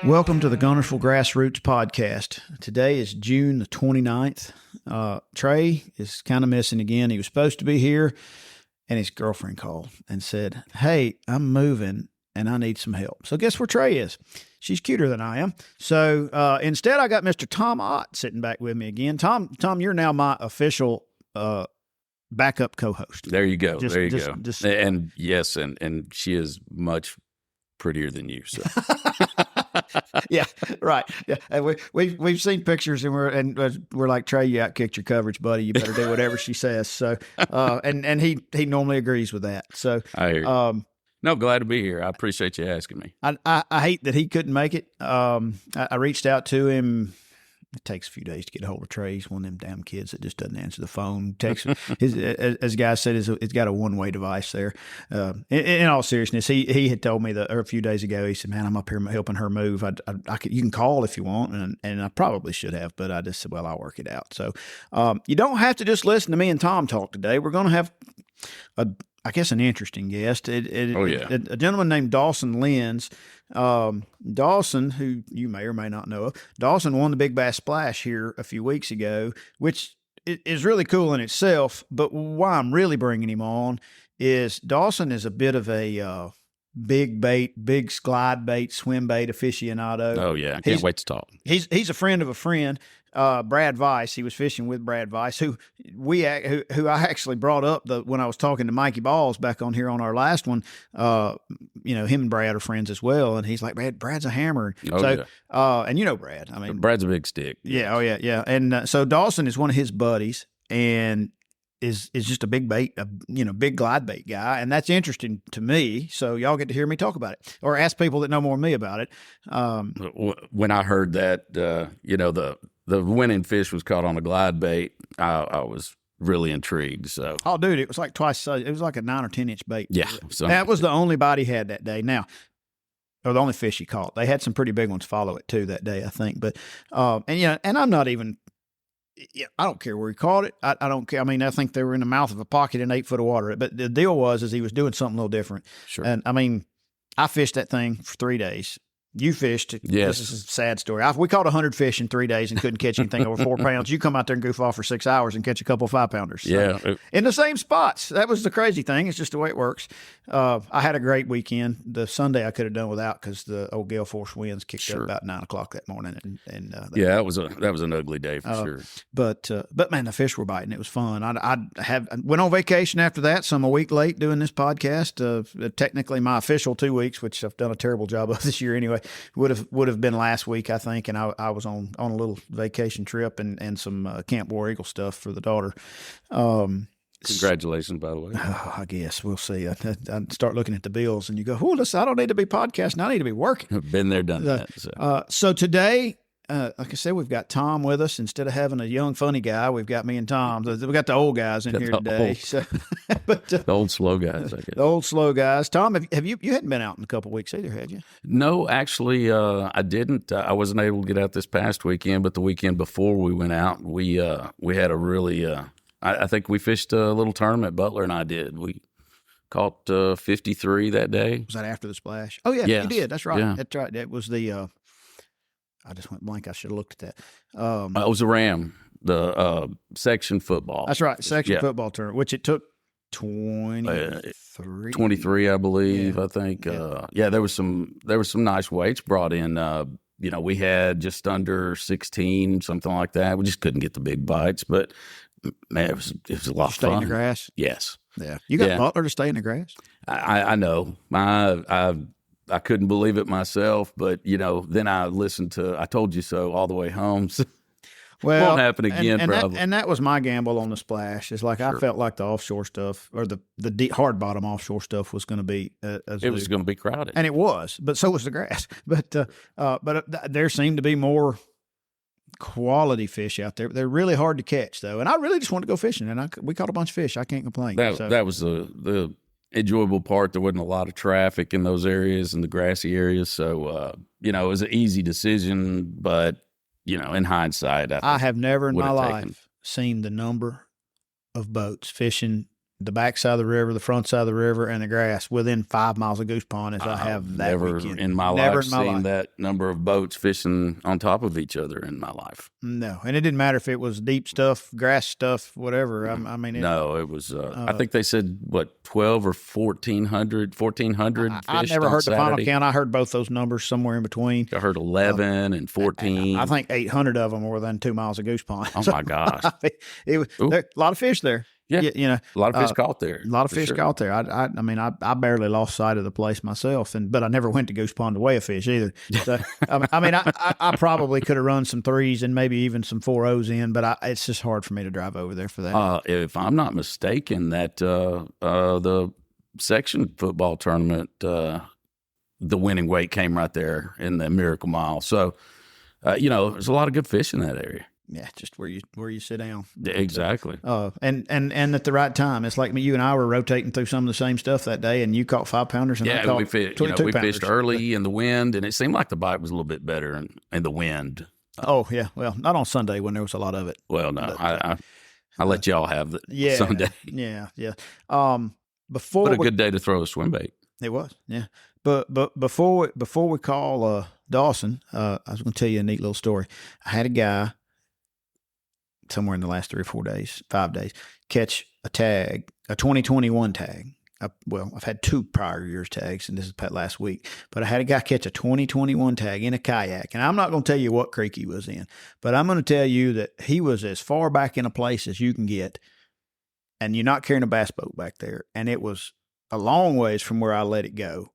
Welcome to the Guntersville Grassroots Podcast. Today is June the 29th. Trey is kind of missing again. He was supposed to be here, and his girlfriend called and said, "Hey, I'm moving, and I need some help." So guess where Trey is? She's cuter than I am. So instead, I got Mr. Tom Ott sitting back with me again. Tom, you're now my official backup co-host. There you go. There you go. And yes, and she is much prettier than you. So. Yeah, right. Yeah, and we've seen pictures, and we're like, Trey, you outkicked your coverage, buddy. You better do whatever she says. So, and he normally agrees with that. So, I hear you. No, glad to be here. I appreciate you asking me. I hate that he couldn't make it. I reached out to him. It takes a few days to get a hold of Trey. He's one of them damn kids that just doesn't answer the phone. Text as guys said, it's got a one-way device there. In all seriousness, he had told me a few days ago. He said, "Man, I'm up here helping her move. You can call if you want," and I probably should have, but I just said, "Well, I'll work it out." So you don't have to just listen to me and Tom talk today. We're going to have I guess an interesting guest. A gentleman named Dawson Lenz. Dawson, who you may or may not know of, Dawson won the Big Bass Splash here a few weeks ago, which is really cool in itself. But why I'm really bringing him on is Dawson is a bit of a big glide bait, swim bait aficionado. Oh yeah, can't wait to talk. He's a friend of a friend. Brad Weiss. He was fishing with Brad Weiss, who I actually brought up when I was talking to Mikey Balls back on here on our last one. Him and Brad are friends as well, and he's like, Brad's a hammer. And Brad. I mean, Brad's a big stick. Yeah. Oh yeah. And so Dawson is one of his buddies, and is just a big bait, big glide bait guy, and that's interesting to me. So y'all get to hear me talk about it, or ask people that know more than me about it. When I heard that, the winning fish was caught on a glide bait, I was really intrigued. So, dude, it was like twice. It was like a 9 or 10 inch bait. Yeah, so that was the only bite he had that day. Now, or the only fish he caught. They had some pretty big ones follow it too that day, I think. But and I'm not even. Yeah, I don't care where he caught it. I don't care. I mean, I think they were in the mouth of a pocket in 8 foot of water. But the deal was he was doing something a little different. Sure. And I mean, I fished that thing for 3 days. You fished. Yes. This is a sad story. We caught 100 fish in 3 days and couldn't catch anything over 4 pounds. You come out there and goof off for 6 hours and catch a couple of 5-pounders. So, yeah. In the same spots. That was the crazy thing. It's just the way it works. I had a great weekend. The Sunday I could have done without because the old gale force winds kicked up about 9 o'clock that morning. That was an ugly day for sure. But man, the fish were biting. It was fun. I went on vacation after that, so I'm a week late doing this podcast. Technically my official 2 weeks, which I've done a terrible job of this year anyway, would have been last week, I think, and I was on a little vacation trip and some Camp War Eagle stuff for the daughter. Congratulations, by the way. I guess we'll see. I start looking at the bills, and you go, listen, I don't need to be podcasting. I need to be working. Been there, done that. So today, like I said, we've got Tom with us. Instead of having a young, funny guy, we've got me and Tom. We got the old guys in here today. The old slow guys, I guess. The old slow guys. Tom, have you hadn't been out in a couple of weeks either, had you? No, actually, I didn't. I wasn't able to get out this past weekend, but the weekend before we went out, we had a really. I think we fished a little tournament. Butler and I did. We caught 53 that day. Was that after the splash? Oh yeah, yes. You did. That's right. Yeah. That's right. That was the. I just went blank. I should have looked at that. It was a Ram, the section football. That's right, section football tournament, which it took 23. 23, I believe. Yeah. I think. Yeah. There was some nice weights brought in. We had just under 16, something like that. We just couldn't get the big bites, but man, it was a lot of fun. Stay in the grass. Yes. Yeah. You got Butler to stay in the grass. I know. I couldn't believe it myself, but then I listened to "I Told You So" all the way home. So well, won't happen again, probably. And that was my gamble on the splash. It's like, sure. I felt like the offshore stuff, or the deep, hard bottom offshore stuff, was going to be. It was going to be crowded, and it was. But so was the grass. But there seemed to be more quality fish out there. They're really hard to catch, though. And I really just wanted to go fishing, and we caught a bunch of fish. I can't complain. That was the enjoyable part. There wasn't a lot of traffic in those areas, in the grassy areas. So, it was an easy decision, but, in hindsight, I have never in my life seen the number of boats fishing the back side of the river, the front side of the river, and the grass within 5 miles of Goose Pond as I have that never weekend. in my life seen that number of boats fishing on top of each other in my life. No, and it didn't matter if it was deep stuff, grass stuff, whatever. I mean, it was. I think they said 12 or 1,400 fish. I never heard Saturday. The final count. I heard both those numbers somewhere in between. I heard 11 and 14. I think 800 of them were within 2 miles of Goose Pond. Oh my gosh! It was a lot of fish there. Yeah, a lot of fish caught there. A lot of fish caught there. I barely lost sight of the place myself, but I never went to Goose Pond to weigh a fish either. So I probably could have run some 3s and maybe even some 4.0s in, but it's just hard for me to drive over there for that. If I'm not mistaken, that the section football tournament, the winning weight came right there in the Miracle Mile. So, there's a lot of good fish in that area. Yeah, just where you sit down. Exactly. And at the right time. It's like you and I were rotating through some of the same stuff that day, and you caught 5-pounders, and I caught 22-pounders. We fished early in the wind, and it seemed like the bite was a little bit better in the wind. Oh yeah, well, not on Sunday when there was a lot of it. Well, no, I let y'all have the Sunday. Yeah. But a good day to throw a swim bait. It was, yeah. But before we call Dawson, I was going to tell you a neat little story. I had a guy somewhere in the last 3 or 4 days, 5 days, catch a tag, a 2021 tag. I've had 2 prior years tags, and this is last week. But I had a guy catch a 2021 tag in a kayak. And I'm not going to tell you what creek he was in, but I'm going to tell you that he was as far back in a place as you can get, and you're not carrying a bass boat back there. And it was a long ways from where I let it go.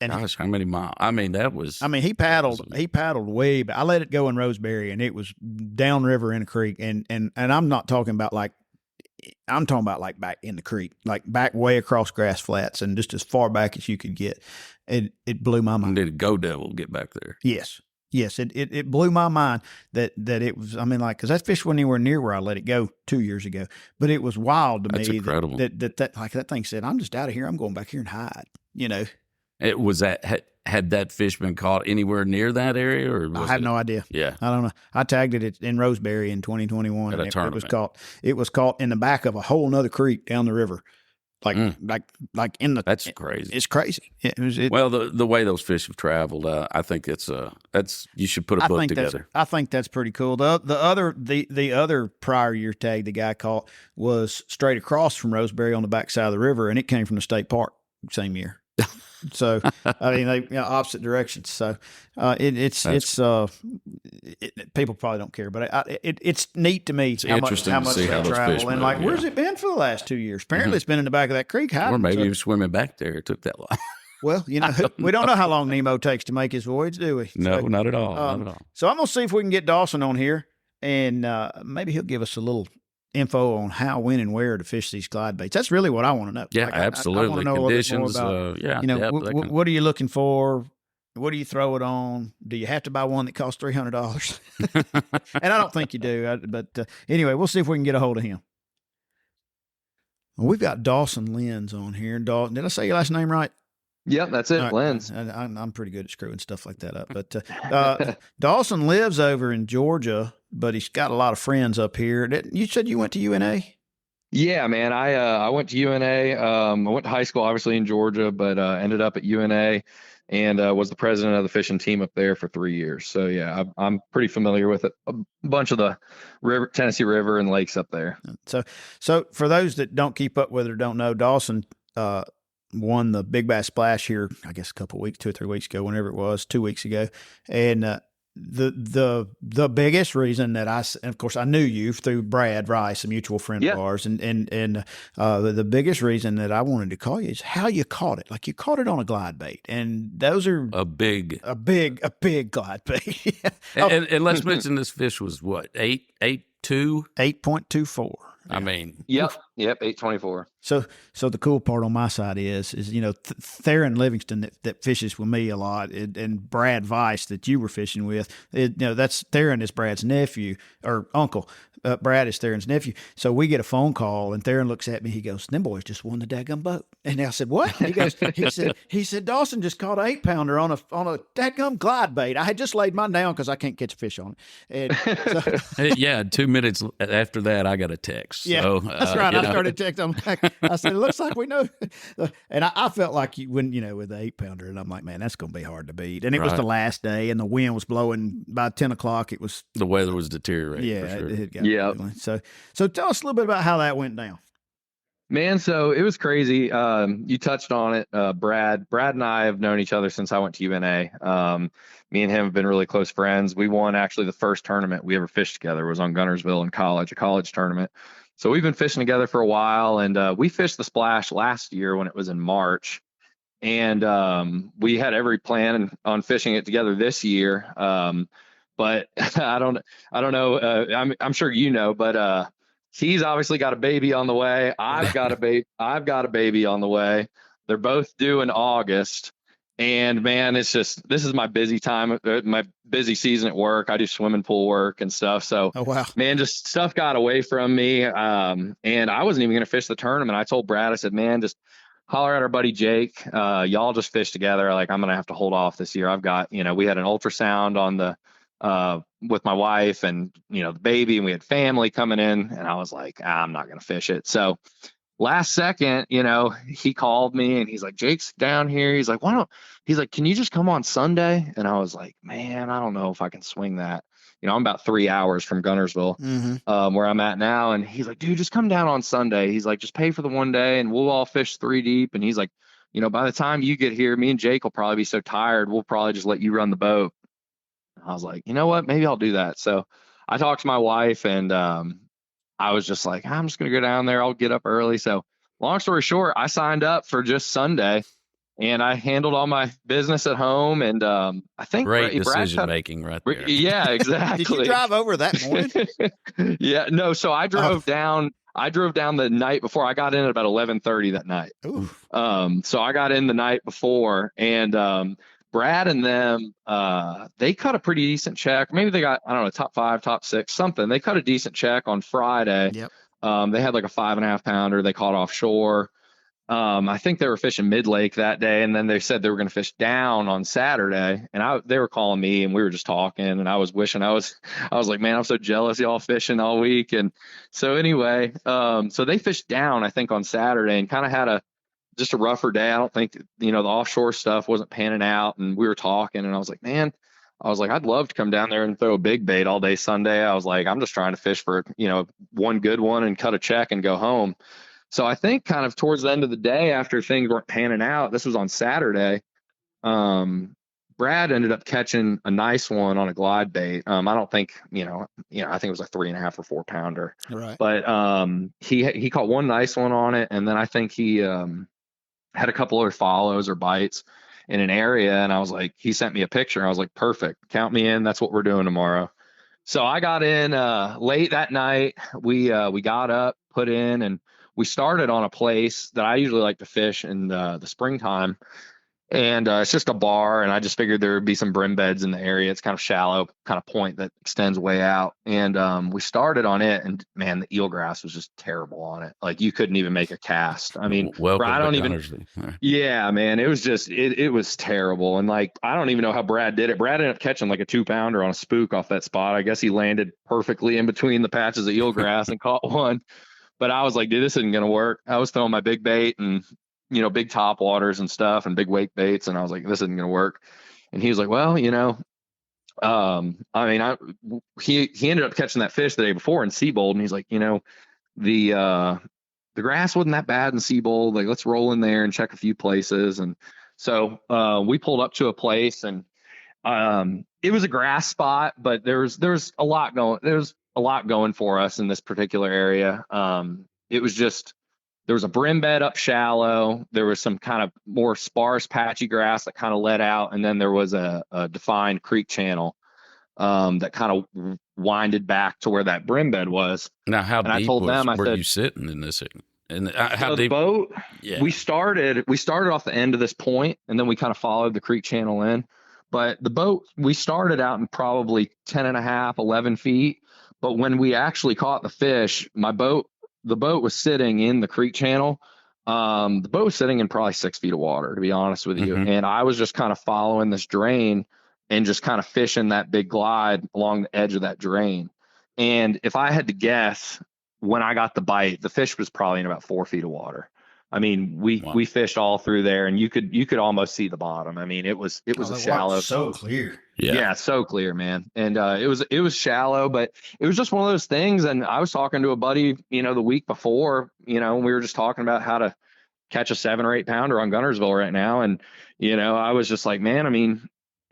And gosh, how many miles? I mean, that was. I mean, he paddled way back. I let it go in Roseberry, and it was downriver in a creek. And I'm not talking about I'm talking about like back in the creek, like back way across grass flats, and just as far back as you could get. It blew my mind. Did a Go Devil get back there? Yes. It blew my mind that it was. I mean, like, because that fish wasn't anywhere near where I let it go 2 years ago. But it was wild to me. That's incredible. That thing said, "I'm just out of here. I'm going back here and hide." It was that had that fish been caught anywhere near that area, or I have no idea. Yeah, I don't know. I tagged it in Roseberry in 2021. At a tournament. It was caught in the back of a whole nother creek down the river, like in the. That's crazy. It's crazy. Well, the way those fish have traveled, I think that's you should put a book together. I think that's pretty cool. The other prior year tag the guy caught was straight across from Roseberry on the back side of the river, and it came from the state park same year. So I mean, they opposite directions. So people probably don't care, but it's neat to me. It's interesting to see how those fish and move, where's it been for the last 2 years? Apparently, it's been in the back of that creek hiding. Or maybe he was swimming back there. It took that long. Well, we don't know how long Nemo takes to make his voyage, do we? No, not at all. Not at all. So I'm gonna see if we can get Dawson on here, and maybe he'll give us a little info on how, when, and where to fish these glide baits. That's really what I want to know. Yeah, absolutely. I want to know conditions. A little bit more about, what are you looking for? What do you throw it on? Do you have to buy one that costs $300? And I don't think you do. But anyway, we'll see if we can get a hold of him. Well, we've got Dawson Lenz on here. Did I say your last name right? Yep, that's it, right. Lenz. I'm pretty good at screwing stuff like that up. But Dawson lives over in Georgia, but he's got a lot of friends up here. You said you went to UNA? Yeah, man. I went to UNA. I went to high school, obviously, in Georgia, but ended up at UNA and was the president of the fishing team up there for 3 years. So, yeah, I'm pretty familiar with it. A bunch of the Tennessee River and lakes up there. So for those that don't keep up with it or don't know, Dawson won the Big Bass Splash here, I guess a couple of weeks, 2 or 3 weeks ago, whenever it was, 2 weeks ago. And the biggest reason that and of course I knew you through Brad Rice, a mutual friend of ours, and the biggest reason that I wanted to call you is how you caught it. Like, you caught it on a glide bait, and those are a big glide bait. and let's mention this fish was what, 8.24. Yeah. I mean, yep, 824. So the cool part on my side is Theron Livingston that fishes with me a lot, and Brad Vice that you were fishing with. That's Theron is Brad's nephew or uncle. Brad is Theron's nephew. So we get a phone call, and Theron looks at me. He goes, "Them boys just won the daggum boat." And I said, "What?" He goes, he said, "Dawson just caught an 8-pounder on a daggum glide bait. I had just laid mine down because I can't catch a fish on it." And so, Yeah, 2 minutes after that, I got a text. yeah, So, that's right. I started texting him back. I said, "It looks like we know." And I felt like with the 8-pounder, and I'm like, "Man, that's going to be hard to beat." And it was the last day, and the wind was blowing. By 10 o'clock, it was the weather was deteriorating. Yeah, for sure. it got So tell us a little bit about how that went down. Man, so it was crazy. You touched on it, Brad. Brad and I have known each other since I went to UNA. Me and him have been really close friends. We won actually the first tournament we ever fished together. It was on Guntersville in college, a college tournament. So we've been fishing together for a while, and we fished the Splash last year when it was in March. And we had every plan on fishing it together this year. But I don't know. I'm sure you know, but he's obviously got a baby on the way. I've got a baby on the way. They're both due in August. And man, this is my busy time, my busy season at work. I do swimming pool work and stuff. So, oh, wow, man, just stuff got away from me. And I wasn't even going to fish the tournament. I told Brad, I said, man, just holler at our buddy Jake. Y'all just fish together. Like, I'm going to have to hold off this year. I've got, we had an ultrasound on the, with my wife and, the baby, and we had family coming in, and I was like, I'm not going to fish it. So last second, he called me and he's like, Jake's down here. He's like, can you just come on Sunday? And I was like, man, I don't know if I can swing that. I'm about 3 hours from Guntersville, where I'm at now. And he's like, dude, just come down on Sunday. He's like, just pay for the one day and we'll all fish 3 deep. And he's like, by the time you get here, me and Jake will probably be so tired, we'll probably just let you run the boat. I was like, you know what? Maybe I'll do that. So I talked to my wife, and I was just like, I'm just going to go down there. I'll get up early. So long story short, I signed up for just Sunday, and I handled all my business at home. And I think great decision making right there. Yeah, exactly. Did you drive over that morning? Yeah, no. So I drove down. I drove down the night before. I got in at about 11:30 that night. Oof. So I got in the night before, and Brad and them, they cut a pretty decent check. Maybe they got, I don't know, top 5, top 6, something. They cut a decent check on Friday. Yep. They had like a 5.5 pounder. They caught offshore. I think they were fishing mid-lake that day, and then they said they were going to fish down on Saturday. And they were calling me, and we were just talking, and I was wishing I was like, man, I'm so jealous y'all fishing all week. And so anyway, so they fished down, I think, on Saturday, and kind of had just a rougher day. I don't think, the offshore stuff wasn't panning out, and we were talking, and I was like, I'd love to come down there and throw a big bait all day Sunday. I was like, I'm just trying to fish for, one good one and cut a check and go home. So I think kind of towards the end of the day, after things weren't panning out, this was on Saturday, Brad ended up catching a nice one on a glide bait. I don't think, I think it was like 3.5 or 4 pounder. Right. But he caught one nice one on it, and then I think he had a couple other follows or bites in an area, and I was like, he sent me a picture. I was like, perfect, count me in. That's what we're doing tomorrow. So I got in late that night. We got up, put in, and we started on a place that I usually like to fish in the springtime. And it's just a bar, and I just figured there would be some brim beds in the area. It's kind of shallow, kind of point that extends way out. And we started on it, and man, the eelgrass was just terrible on it. Like, you couldn't even make a cast. I mean, yeah, man, it was just, it was terrible. And like, I don't even know how Brad did it. Brad ended up catching like a 2 pounder on a spook off that spot. I guess he landed perfectly in between the patches of eelgrass and caught one. But I was like, dude, this isn't going to work. I was throwing my big bait and, big top waters and stuff and big wake baits. And I was like, this isn't going to work. And he was like, well, he ended up catching that fish the day before in Seabold. And he's like, the grass wasn't that bad in Seabold. Like, let's roll in there and check a few places. And so we pulled up to a place, and it was a grass spot, but there's a lot going. There's a lot going for us in this particular area. It was just, there was a brim bed up shallow. There was some kind of more sparse patchy grass that kind of led out. And then there was a defined creek channel that kind of winded back to where that brim bed was. Now, how deep were you sitting in this thing? And how deep? The boat, yeah. We started off the end of this point, and then we kind of followed the creek channel in. But the boat, we started out in probably 10.5, 11 feet. But when we actually caught the fish, the boat was sitting in the creek channel. The boat was sitting in probably 6 feet of water, to be honest with you. And I was just kind of following this drain and just kind of fishing that big glide along the edge of that drain. And if I had to guess, when I got the bite, the fish was probably in about 4 feet of water. I mean, we fished all through there, and you could almost see the bottom. I mean, it was a shallow, so clear. Yeah, so clear, man. And it was shallow, but it was just one of those things. And I was talking to a buddy, the week before, and we were just talking about how to catch a 7 or 8 pounder on Guntersville right now. And I was just like, man, I mean,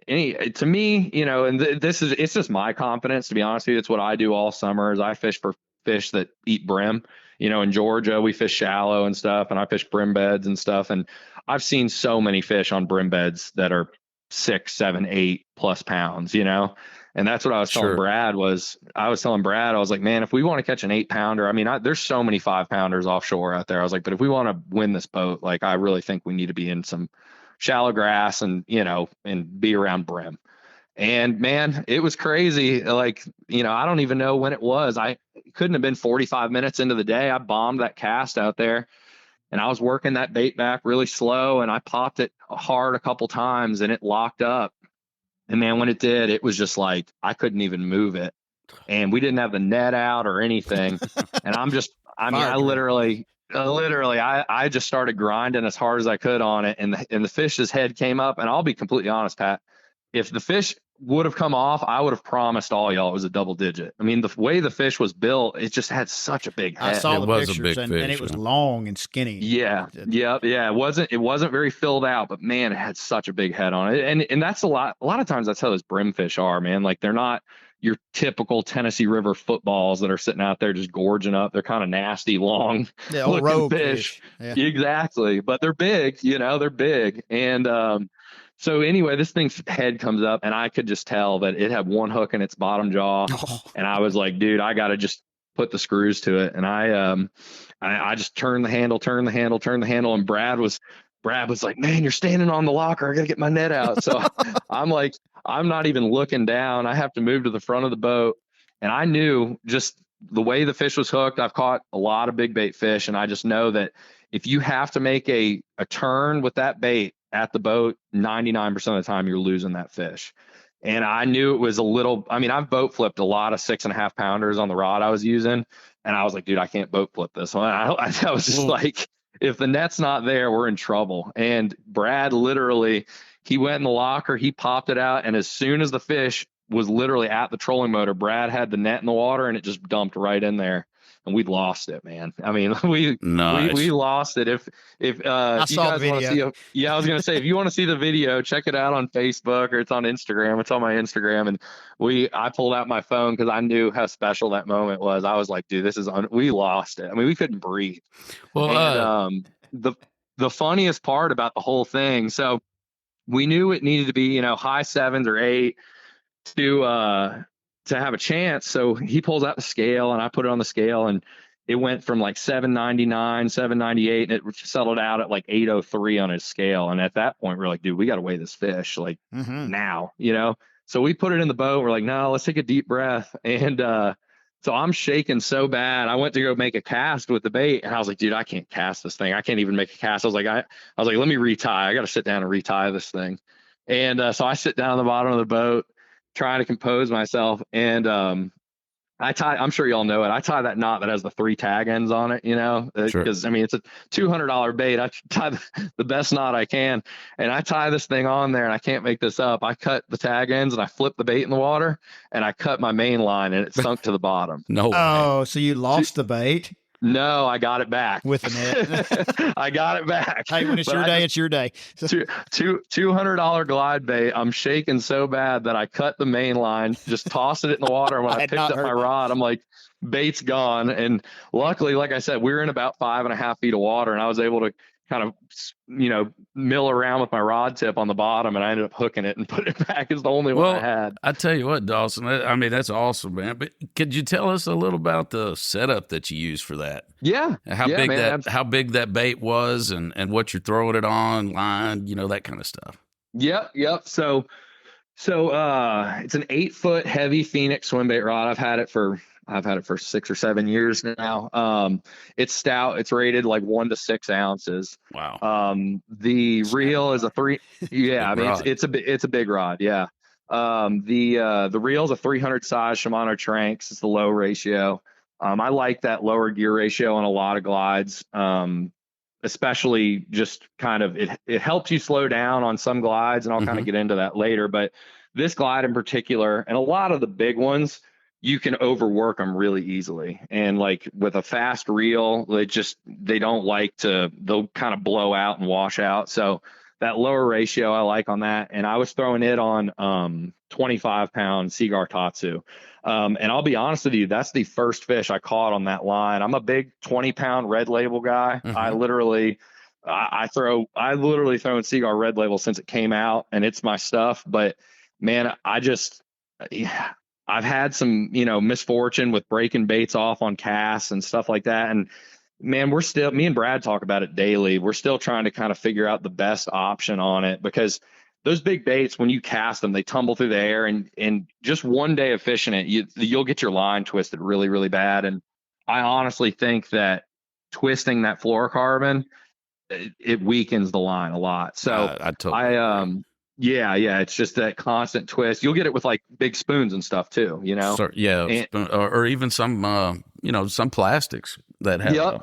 to me, and it's just my confidence, to be honest with you. It's what I do all summer is I fish for fish that eat brim. In Georgia, we fish shallow and stuff, and I fish brim beds and stuff. And I've seen so many fish on brim beds that are 6, 7, 8+ pounds, and that's what I was telling Brad I was like, man, if we want to catch an 8 pounder, I mean, there's so many 5 pounders offshore out there. I was like, but if we want to win this boat, like, I really think we need to be in some shallow grass and, and be around brim. And man, it was crazy. Like, I don't even know when it was. It couldn't have been 45 minutes into the day. I bombed that cast out there, and I was working that bait back really slow, and I popped it hard a couple times, and it locked up. And man, when it did, it was just like, I couldn't even move it. And we didn't have the net out or anything. And I just started grinding as hard as I could on it. And the fish's head came up, and I'll be completely honest, Pat, if the fish would have come off, I would have promised all y'all it was a double digit. I mean, the way the fish was built, it just had such a big head. I saw the pictures, and it was long and skinny. Yeah. It wasn't very filled out, but man, it had such a big head on it. And that's a lot of times that's how those brim fish are, man. Like, they're not your typical Tennessee River footballs that are sitting out there just gorging up. They're kind of nasty, long looking fish. Yeah. Exactly. But they're big, they're big. And, so anyway, this thing's head comes up, and I could just tell that it had one hook in its bottom jaw. And I was like, dude, I got to just put the screws to it. And I just turned the handle. And Brad was like, man, you're standing on the locker. I got to get my net out. So I'm like, I'm not even looking down. I have to move to the front of the boat. And I knew just the way the fish was hooked. I've caught a lot of big bait fish, and I just know that if you have to make a turn with that bait at the boat, 99% of the time you're losing that fish. And I knew it was I've boat flipped a lot of 6.5 pounders on the rod I was using. And I was like, dude, I can't boat flip this one. I was just like, if the net's not there, we're in trouble. And Brad literally, he went in the locker, he popped it out. And as soon as the fish was literally at the trolling motor, Brad had the net in the water, and it just dumped right in there. And we lost it, man. I mean, we lost it. If I saw the video. I was gonna say, if you want to see the video, check it out on Facebook, or it's on Instagram. It's on my Instagram. And I pulled out my phone because I knew how special that moment was. I was like, dude, we lost it. I mean, we couldn't breathe. Well, and, the funniest part about the whole thing, so we knew it needed to be, high 7s or 8 to have a chance. So he pulls out the scale, and I put it on the scale, and it went from like 799, 798, and it settled out at like 803 on his scale. And at that point, we're like, dude, we got to weigh this fish like now, So we put it in the boat. We're like, no, let's take a deep breath. And so I'm shaking so bad. I went to go make a cast with the bait, and I was like, dude, I can't cast this thing. I can't even make a cast. I was like, let me retie. I got to sit down and retie this thing. And so I sit down on the bottom of the boat, trying to compose myself. And I'm sure y'all know it. I tie that knot that has the 3 tag ends on it, because I mean, it's a $200 bait. I tie the best knot I can, and I tie this thing on there, and I can't make this up. I cut the tag ends, and I flip the bait in the water, and I cut my main line, and it sunk to the bottom. No. Oh, so you lost the bait? No, I got it back with the net. I got it back. Hey, when it's your day, it's your day. $200 glide bait. I'm shaking so bad that I cut the main line, just tossed it in the water. When I picked up my rod, I'm like, bait's gone. And luckily, like I said, we were in about 5.5 feet of water, and I was able to kind of, mill around with my rod tip on the bottom, and I ended up hooking it and put it back. Is the only one I had. I tell you what, Dawson, I mean, that's awesome, man. But could you tell us a little about the setup that you use for that? Yeah. How big that bait was, and what you're throwing it on, line, that kind of stuff. Yep. So So it's an 8-foot heavy Phoenix swim bait rod. I've had it for 6 or 7 years now. It's stout. It's rated like 1 to 6 ounces. Wow. The reel is a three. Yeah, Big I mean rod. it's a big rod. Yeah. The reel is a 300 size Shimano Tranx. It's the low ratio. I like that lower gear ratio on a lot of glides. Especially just kind of it helps you slow down on some glides, and I'll kind of get into that later. But this glide in particular, and a lot of the big ones, you can overwork them really easily. And like with a fast reel, they don't like to, they'll kind of blow out and wash out. So that lower ratio I like on that. And I was throwing it on 25-pound Seagar Tatsu. And I'll be honest with you, that's the first fish I caught on that line. I'm a big 20-pound red label guy. I literally throw in Seagar red label since it came out, and it's my stuff. But man, I've had some, misfortune with breaking baits off on casts and stuff like that. And man, me and Brad talk about it daily. We're still trying to kind of figure out the best option on it, because those big baits, when you cast them, they tumble through the air, and just one day of fishing it, you'll get your line twisted really, really bad. And I honestly think that twisting that fluorocarbon, it weakens the line a lot. So I totally agree. Yeah, it's just that constant twist. You'll get it with like big spoons and stuff too, Or even some, some plastics that have,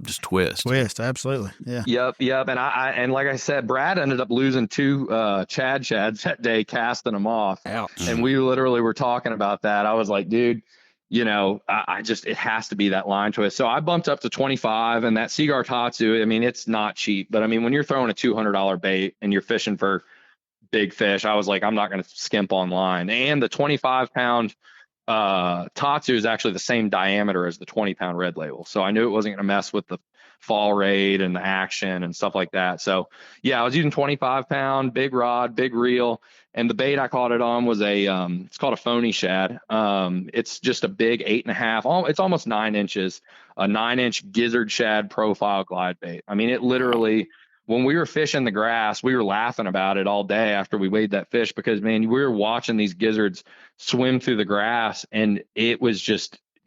just twist. Twist, absolutely. Yeah. Yep. And like I said, Brad ended up losing 2 Chad Shads that day, casting them off. Ouch. And we literally were talking about that. I was like, dude, it has to be that line twist. So I bumped up to 25, and that Seagar Tatsu, I mean, it's not cheap, but I mean, when you're throwing a $200 bait and you're fishing for big fish, I was like, I'm not going to skimp on line. And the 25-pound Tatsu is actually the same diameter as the 20-pound red label. So I knew it wasn't going to mess with the fall rate and the action and stuff like that. So yeah, I was using 25-pound, big rod, big reel. And the bait I caught it on was it's called a phony shad. It's just a big 8.5, it's almost 9 inches, a 9-inch gizzard shad profile glide bait. I mean, it literally, when we were fishing the grass, we were laughing about it all day after we weighed that fish, because man, we were watching these gizzards swim through the grass, and it was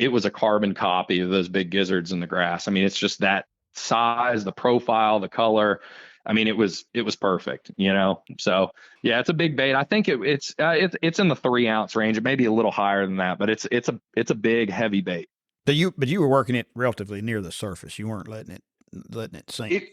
a carbon copy of those big gizzards in the grass. I mean, it's just that size, the profile, the color. I mean, it was perfect, So yeah, it's a big bait. I think it's in the 3-ounce range. It may be a little higher than that, but it's a big, heavy bait. But you were working it relatively near the surface. You weren't letting it sink.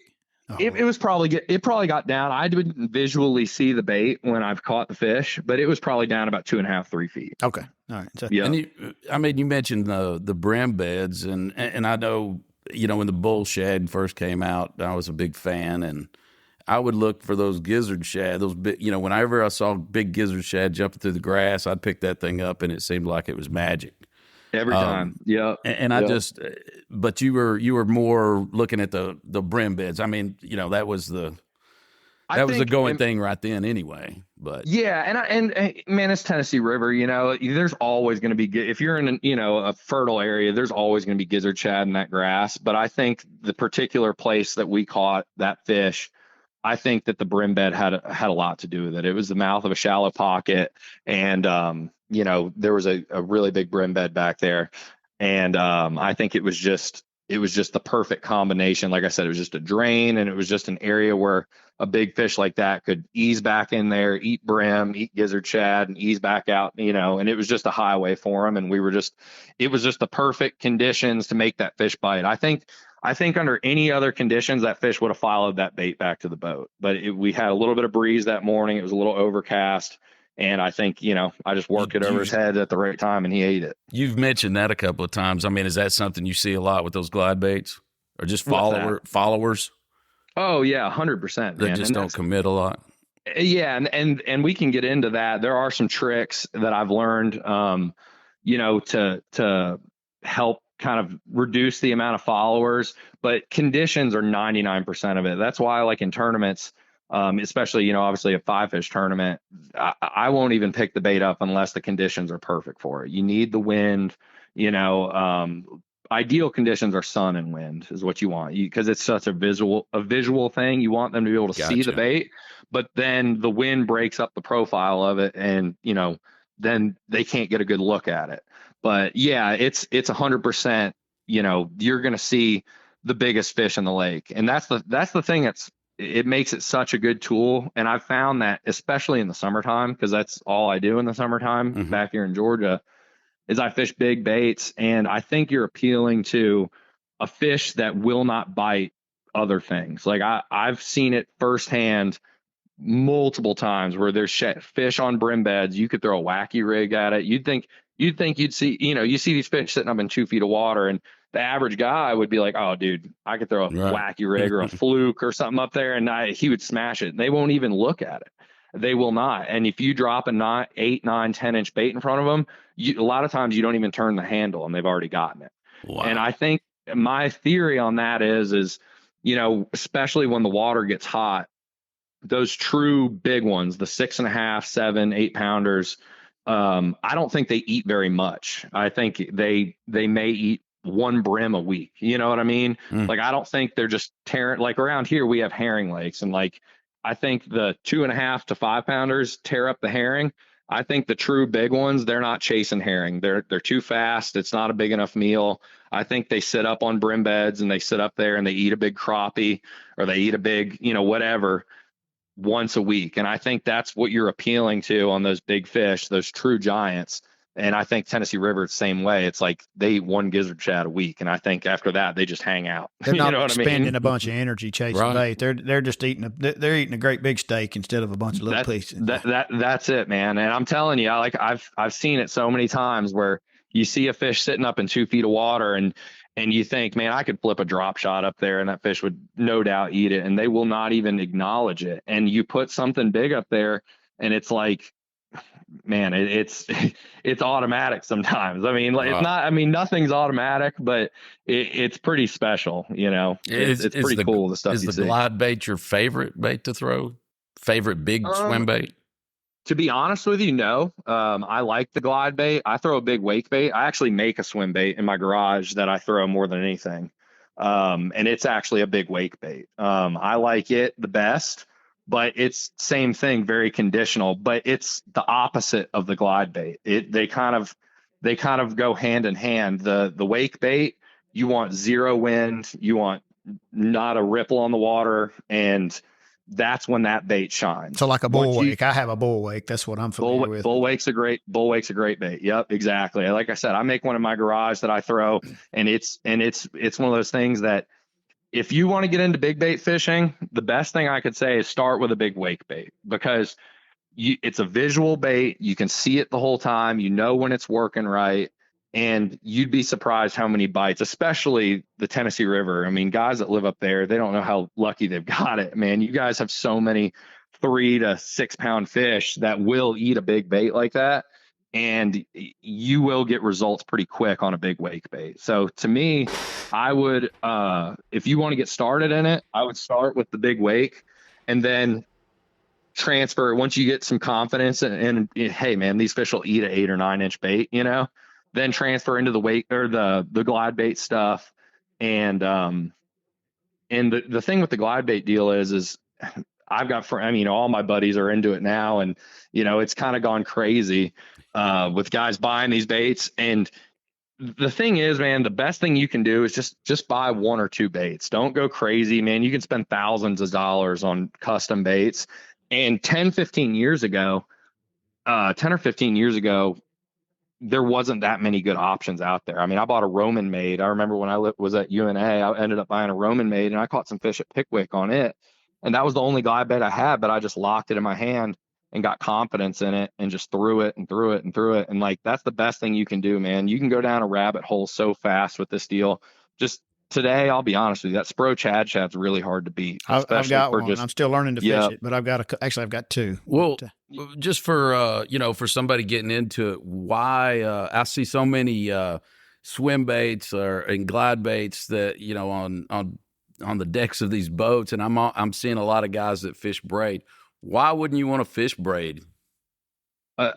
It probably got down. I didn't visually see the bait when I've caught the fish, but it was probably down about 2.5, 3 feet. Okay. All right. So, yeah. And you mentioned the brim beds, and I know, when the bull shad first came out, I was a big fan, and I would look for those gizzard shad, those big, whenever I saw big gizzard shad jumping through the grass, I'd pick that thing up, and it seemed like it was magic. Every time. Yeah. And I but you were more looking at the brim beds. I mean, that was the going thing right then anyway. But yeah. And man, it's Tennessee River, there's always going to be, if you're in a fertile area, there's always going to be gizzard shad in that grass. But I think the particular place that we caught that fish, I think that the brim bed had a lot to do with it. It was the mouth of a shallow pocket, and there was a really big brim bed back there, and I think it was just the perfect combination. Like I said, it was just a drain, and it was just an area where a big fish like that could ease back in there, eat brim, eat gizzard shad, and ease back out. And it was just a highway for them, and it was just the perfect conditions to make that fish bite. I think under any other conditions, that fish would have followed that bait back to the boat. But we had a little bit of breeze that morning. It was a little overcast. And I think, I just worked it over his head at the right time, and he ate it. You've mentioned that a couple of times. I mean, is that something you see a lot with those glide baits, or just followers? Oh, yeah, 100%. That just don't commit a lot. Yeah. And we can get into that. There are some tricks that I've learned, to help kind of reduce the amount of followers, but conditions are 99% of it. That's why, like in tournaments, especially, obviously a 5-fish tournament, I won't even pick the bait up unless the conditions are perfect for it. You need the wind, ideal conditions are sun and wind is what you want, because it's such a visual thing. You want them to be able to see the bait, but then the wind breaks up the profile of it, and then they can't get a good look at it. But yeah, it's 100%. You're going to see the biggest fish in the lake, and that's the thing it makes it such a good tool. And I've found that, especially in the summertime, because that's all I do in the summertime back here in Georgia, is I fish big baits. And I think you're appealing to a fish that will not bite other things. Like I've seen it firsthand multiple times where there's fish on brim beds. You could throw a wacky rig at it. You'd think you'd see, you see these fish sitting up in 2 feet of water, and the average guy would be like, oh dude, I could throw a wacky rig or a fluke or something up there, and he would smash it. They won't even look at it. They will not. And if you drop a 8, 9, 10-inch bait in front of them, a lot of times you don't even turn the handle and they've already gotten it. Wow. And I think my theory on that is, especially when the water gets hot, those true big ones, the 6.5, 7, 8 pounders, I don't think they eat very much. I think they may eat 1 brim a week. You know what I mean? Like, I don't think they're just tearing, like around here we have herring lakes, and like, I think the 2.5 to 5 pounders tear up the herring. I think the true big ones, they're not chasing herring. They're too fast. It's not a big enough meal. I think they sit up on brim beds and they sit up there and they eat a big crappie, or they eat a big, whatever, once a week. And I think that's what you're appealing to on those big fish, those true giants. And I think Tennessee River, it's the same way. It's like they eat 1 gizzard shad a week, and I think after that they just hang out. They're not spending a bunch of energy chasing bait. They're just eating a great big steak instead of a bunch of little pieces. That's it, man. And I'm telling you, I've seen it so many times where you see a fish sitting up in 2 feet of water, and you think, man, I could flip a drop shot up there and that fish would no doubt eat it, and they will not even acknowledge it. And you put something big up there, and it's like, man, it's automatic sometimes. I mean, like, it's not, I mean, nothing's automatic, but it's pretty special, it's pretty cool. The stuff you see. Is the glide bait your favorite bait to throw? Favorite big swim bait? To be honest with you, no. I like the glide bait. I throw a big wake bait. I actually make a swim bait in my garage that I throw more than anything. And it's actually a big wake bait. I like it the best. But it's same thing, very conditional, but it's the opposite of the glide bait. They kind of go hand in hand. The wake bait, you want 0 wind, you want not a ripple on the water, and that's when that bait shines. So like a bull wake. I have a bull wake. That's what I'm familiar with. Bull wake's a great bait. Yep, exactly. Like I said, I make one in my garage that I throw, and it's one of those things that, if you want to get into big bait fishing, the best thing I could say is start with a big wake bait, because it's a visual bait. You can see it the whole time. You know when it's working right, and you'd be surprised how many bites, especially the Tennessee River. I mean, guys that live up there, they don't know how lucky they've got it, man. You guys have so many 3 to 6 pound fish that will eat a big bait like that, and you will get results pretty quick on a big wake bait. So to me, I would, if you want to get started in it, I would start with the big wake, and then transfer once you get some confidence and hey man, these fish will eat an 8 or 9 inch bait, then transfer into the wake or the glide bait stuff. And the thing with the glide bait deal is I've got, all my buddies are into it now, and it's kind of gone crazy with guys buying these baits. And the thing is, man, the best thing you can do is just buy 1 or 2 baits. Don't go crazy, man. You can spend thousands of dollars on custom baits. And 10 or 15 years ago, there wasn't that many good options out there. I mean, I bought a Roman made. I remember when I was at UNA, I ended up buying a Roman made, and I caught some fish at Pickwick on it. And that was the only glide bait I had, but I just locked it in my hand and got confidence in it and just threw it. And like, that's the best thing you can do, man. You can go down a rabbit hole so fast with this deal. Just today, I'll be honest with you, that Spro Chad's really hard to beat. I've got one. I'm still learning to fish it, but I've got 2. Well, just for, for somebody getting into it, why I see so many swim baits and glide baits that, on the decks of these boats, and I'm seeing a lot of guys that fish braid. Why wouldn't you want to fish braid?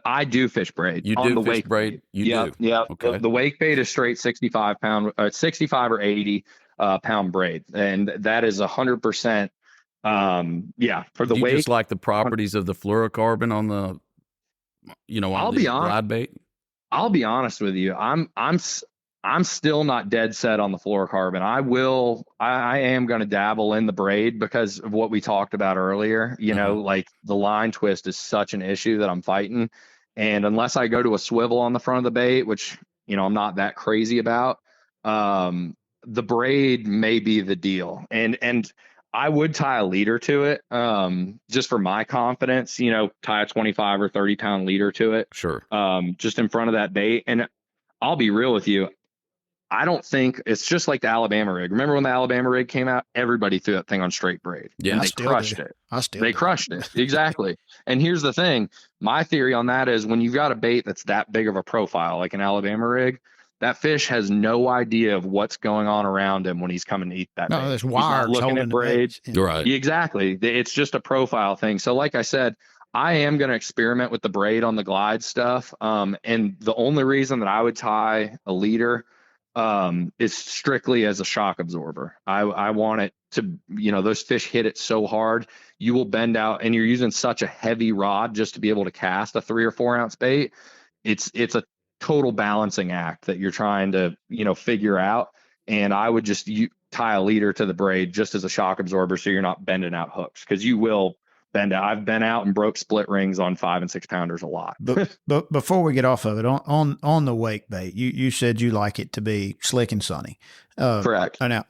I do fish braid. You on do the fish wake braid? bait. You Yeah, do? yeah. Okay. The wake bait is straight 65 or 80 pound braid, and that is 100%. Yeah, for the Do you just wake. like the properties of the fluorocarbon on the, on I'll be the honest. glide bait? I'll be honest with you. I'm still not dead set on the fluorocarbon. I am going to dabble in the braid because of what we talked about earlier. Like the line twist is such an issue that I'm fighting. And unless I go to a swivel on the front of the bait, which, I'm not that crazy about, the braid may be the deal. And I would tie a leader to it, just for my confidence, tie a 25 or 30 pound leader to it, Sure. just in front of that bait. And I'll be real with you. I don't think it's just like the Alabama rig. Remember when the Alabama rig came out? Everybody threw that thing on straight braid. Yeah, and I they still crushed do. it. They crushed it. Exactly. And here's the thing. My theory on that is when you've got a bait that's that big of a profile, like an Alabama rig, that fish has no idea of what's going on around him when he's coming to eat that bait. there's He's not wires looking holding at the braid. bait. right. Exactly. It's just a profile thing. So like I said, I am going to experiment with the braid on the glide stuff. And the only reason that I would tie a leader is strictly as a shock absorber. I want it to, those fish hit it so hard, you will bend out, and you're using such a heavy rod just to be able to cast a 3 or 4 ounce bait. It's a total balancing act that you're trying to, figure out. And I would just tie a leader to the braid just as a shock absorber, so you're not bending out hooks, because you will bend out. I've been out and broke split rings on 5 and 6 pounders a lot. But before we get off of it, on the wake bait, you said you like it to be slick and sunny. Correct. Now,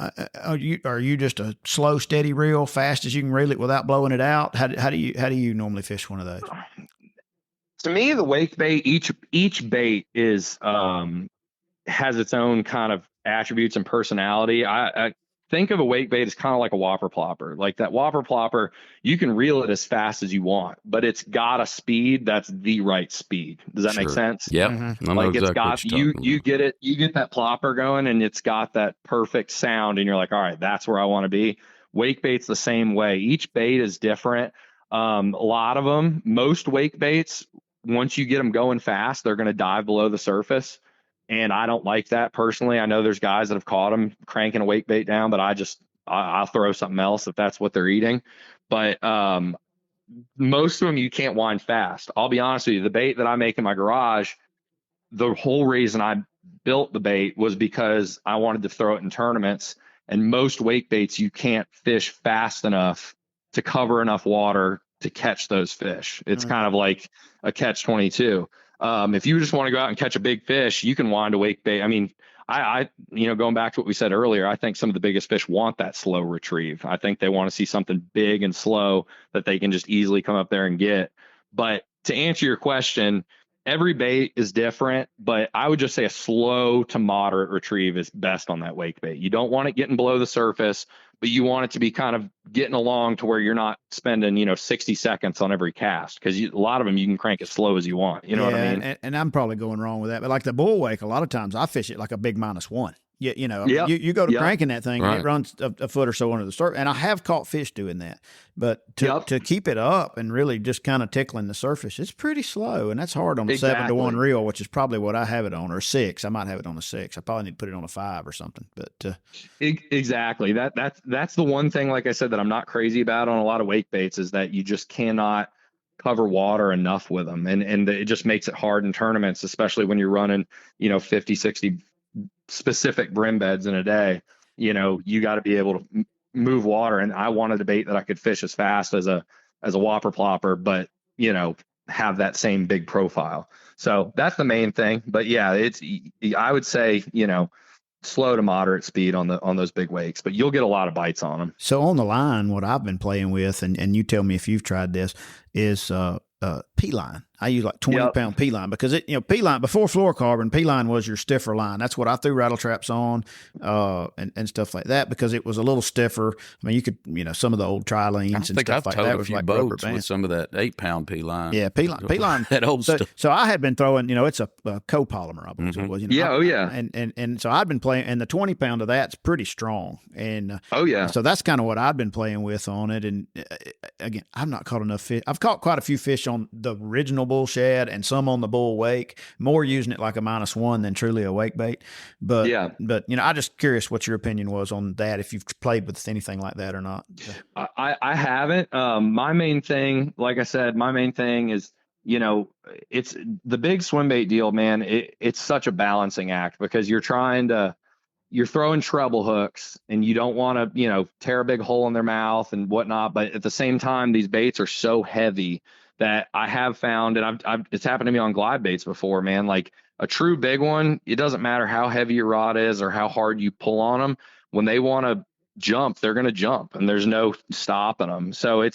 are you just a slow, steady reel, fast as you can reel it without blowing it out? How do you normally fish one of those? To me, the wake bait, each bait is has its own kind of attributes and personality. I think of a wake bait as kind of like a whopper plopper. Like that whopper plopper, you can reel it as fast as you want, but it's got a speed that's the right speed. Does that make sense? Yep. Mm-hmm. Like it's got you get that plopper going, and it's got that perfect sound, and you're like, all right, that's where I want to be. Wake bait's the same way. Each bait is different. A lot of them, most wake baits, once you get them going fast, they're going to dive below the surface. And I don't like that personally. I know there's guys that have caught them cranking a wake bait down, but I'll throw something else if that's what they're eating. But most of them you can't wind fast. I'll be honest with you. The bait that I make in my garage, the whole reason I built the bait was because I wanted to throw it in tournaments. And most wake baits, you can't fish fast enough to cover enough water to catch those fish. It's kind of like a catch-22. If you just want to go out and catch a big fish, you can wind a wake bait. I mean, I going back to what we said earlier, I think some of the biggest fish want that slow retrieve. I think they want to see something big and slow that they can just easily come up there and get. But to answer your question, every bait is different, but I would just say a slow to moderate retrieve is best on that wake bait. You don't want it getting below the surface, but you want it to be kind of getting along to where you're not spending, 60 seconds on every cast, because a lot of them you can crank as slow as you want. You know what I mean? And I'm probably going wrong with that, but like the bull wake, a lot of times I fish it like a big -1. Yeah, Yep. you go to Yep. cranking that thing, Right. and it runs a foot or so under the surface. And I have caught fish doing that, but to keep it up and really just kind of tickling the surface, it's pretty slow, and that's hard on a 7-to-1 reel, which is probably what I have it on, or 6. I might have it on a 6. I probably need to put it on a 5 or something. But exactly, that's the one thing, like I said, that I'm not crazy about on a lot of wake baits, is that you just cannot cover water enough with them, and it just makes it hard in tournaments, especially when you're running 50, 60 specific brim beds in a day. You got to be able to move water, and I wanted a bait that I could fish as fast as a whopper plopper, but have that same big profile. So that's the main thing. But yeah, I would say slow to moderate speed on those big wakes, but you'll get a lot of bites on them. so on the line, what I've been playing with, and you tell me if you've tried this, is P-line. I use like 20-pound P-line, because P-line before fluorocarbon, P-line was your stiffer line. That's what I threw rattle traps on, and stuff like that, because it was a little stiffer. I mean, you could, some of the old tri-leans and stuff like that a was few like rubber boats band. with some of that 8-pound P-line. Yeah, P-line. That old stuff. So I had been throwing, it's a copolymer, I believe it was. And so I'd been playing, and the 20-pound of that's pretty strong. And so that's kind of what I've been playing with on it. And again, I've not caught enough fish. I've caught quite a few fish on the original bull shad and some on the bull wake, more using it like a -1 than truly a wake bait. But, I just curious what your opinion was on that, if you've played with anything like that or not. I haven't. My main thing, like I said, is, it's the big swim bait deal, man. It's such a balancing act because you're throwing treble hooks and you don't want to, tear a big hole in their mouth and whatnot. But at the same time, these baits are so heavy that I have found, and it's happened to me on glide baits before, man. Like a true big one, it doesn't matter how heavy your rod is or how hard you pull on them. When they want to jump, they're going to jump, and there's no stopping them. So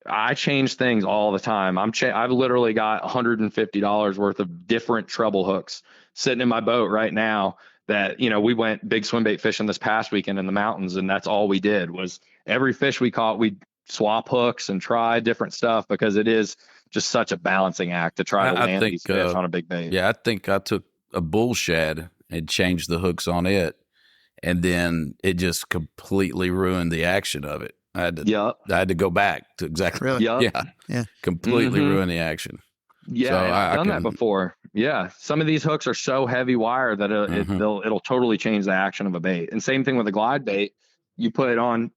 I change things all the time. I've literally got $150 worth of different treble hooks sitting in my boat right now that, we went big swim bait fishing this past weekend in the mountains. And that's all we did was every fish we caught, we'd swap hooks and try different stuff because it is just such a balancing act to try to land these fish on a big bait. Yeah. I think I took a bull shad and changed the hooks on it, and then it just completely ruined the action of it. I had to go back to exactly. Really? Yeah. Completely ruin the action. Yeah, so I've done that before. Yeah, some of these hooks are so heavy wire that it'll totally change the action of a bait. And same thing with a glide bait. You put it on,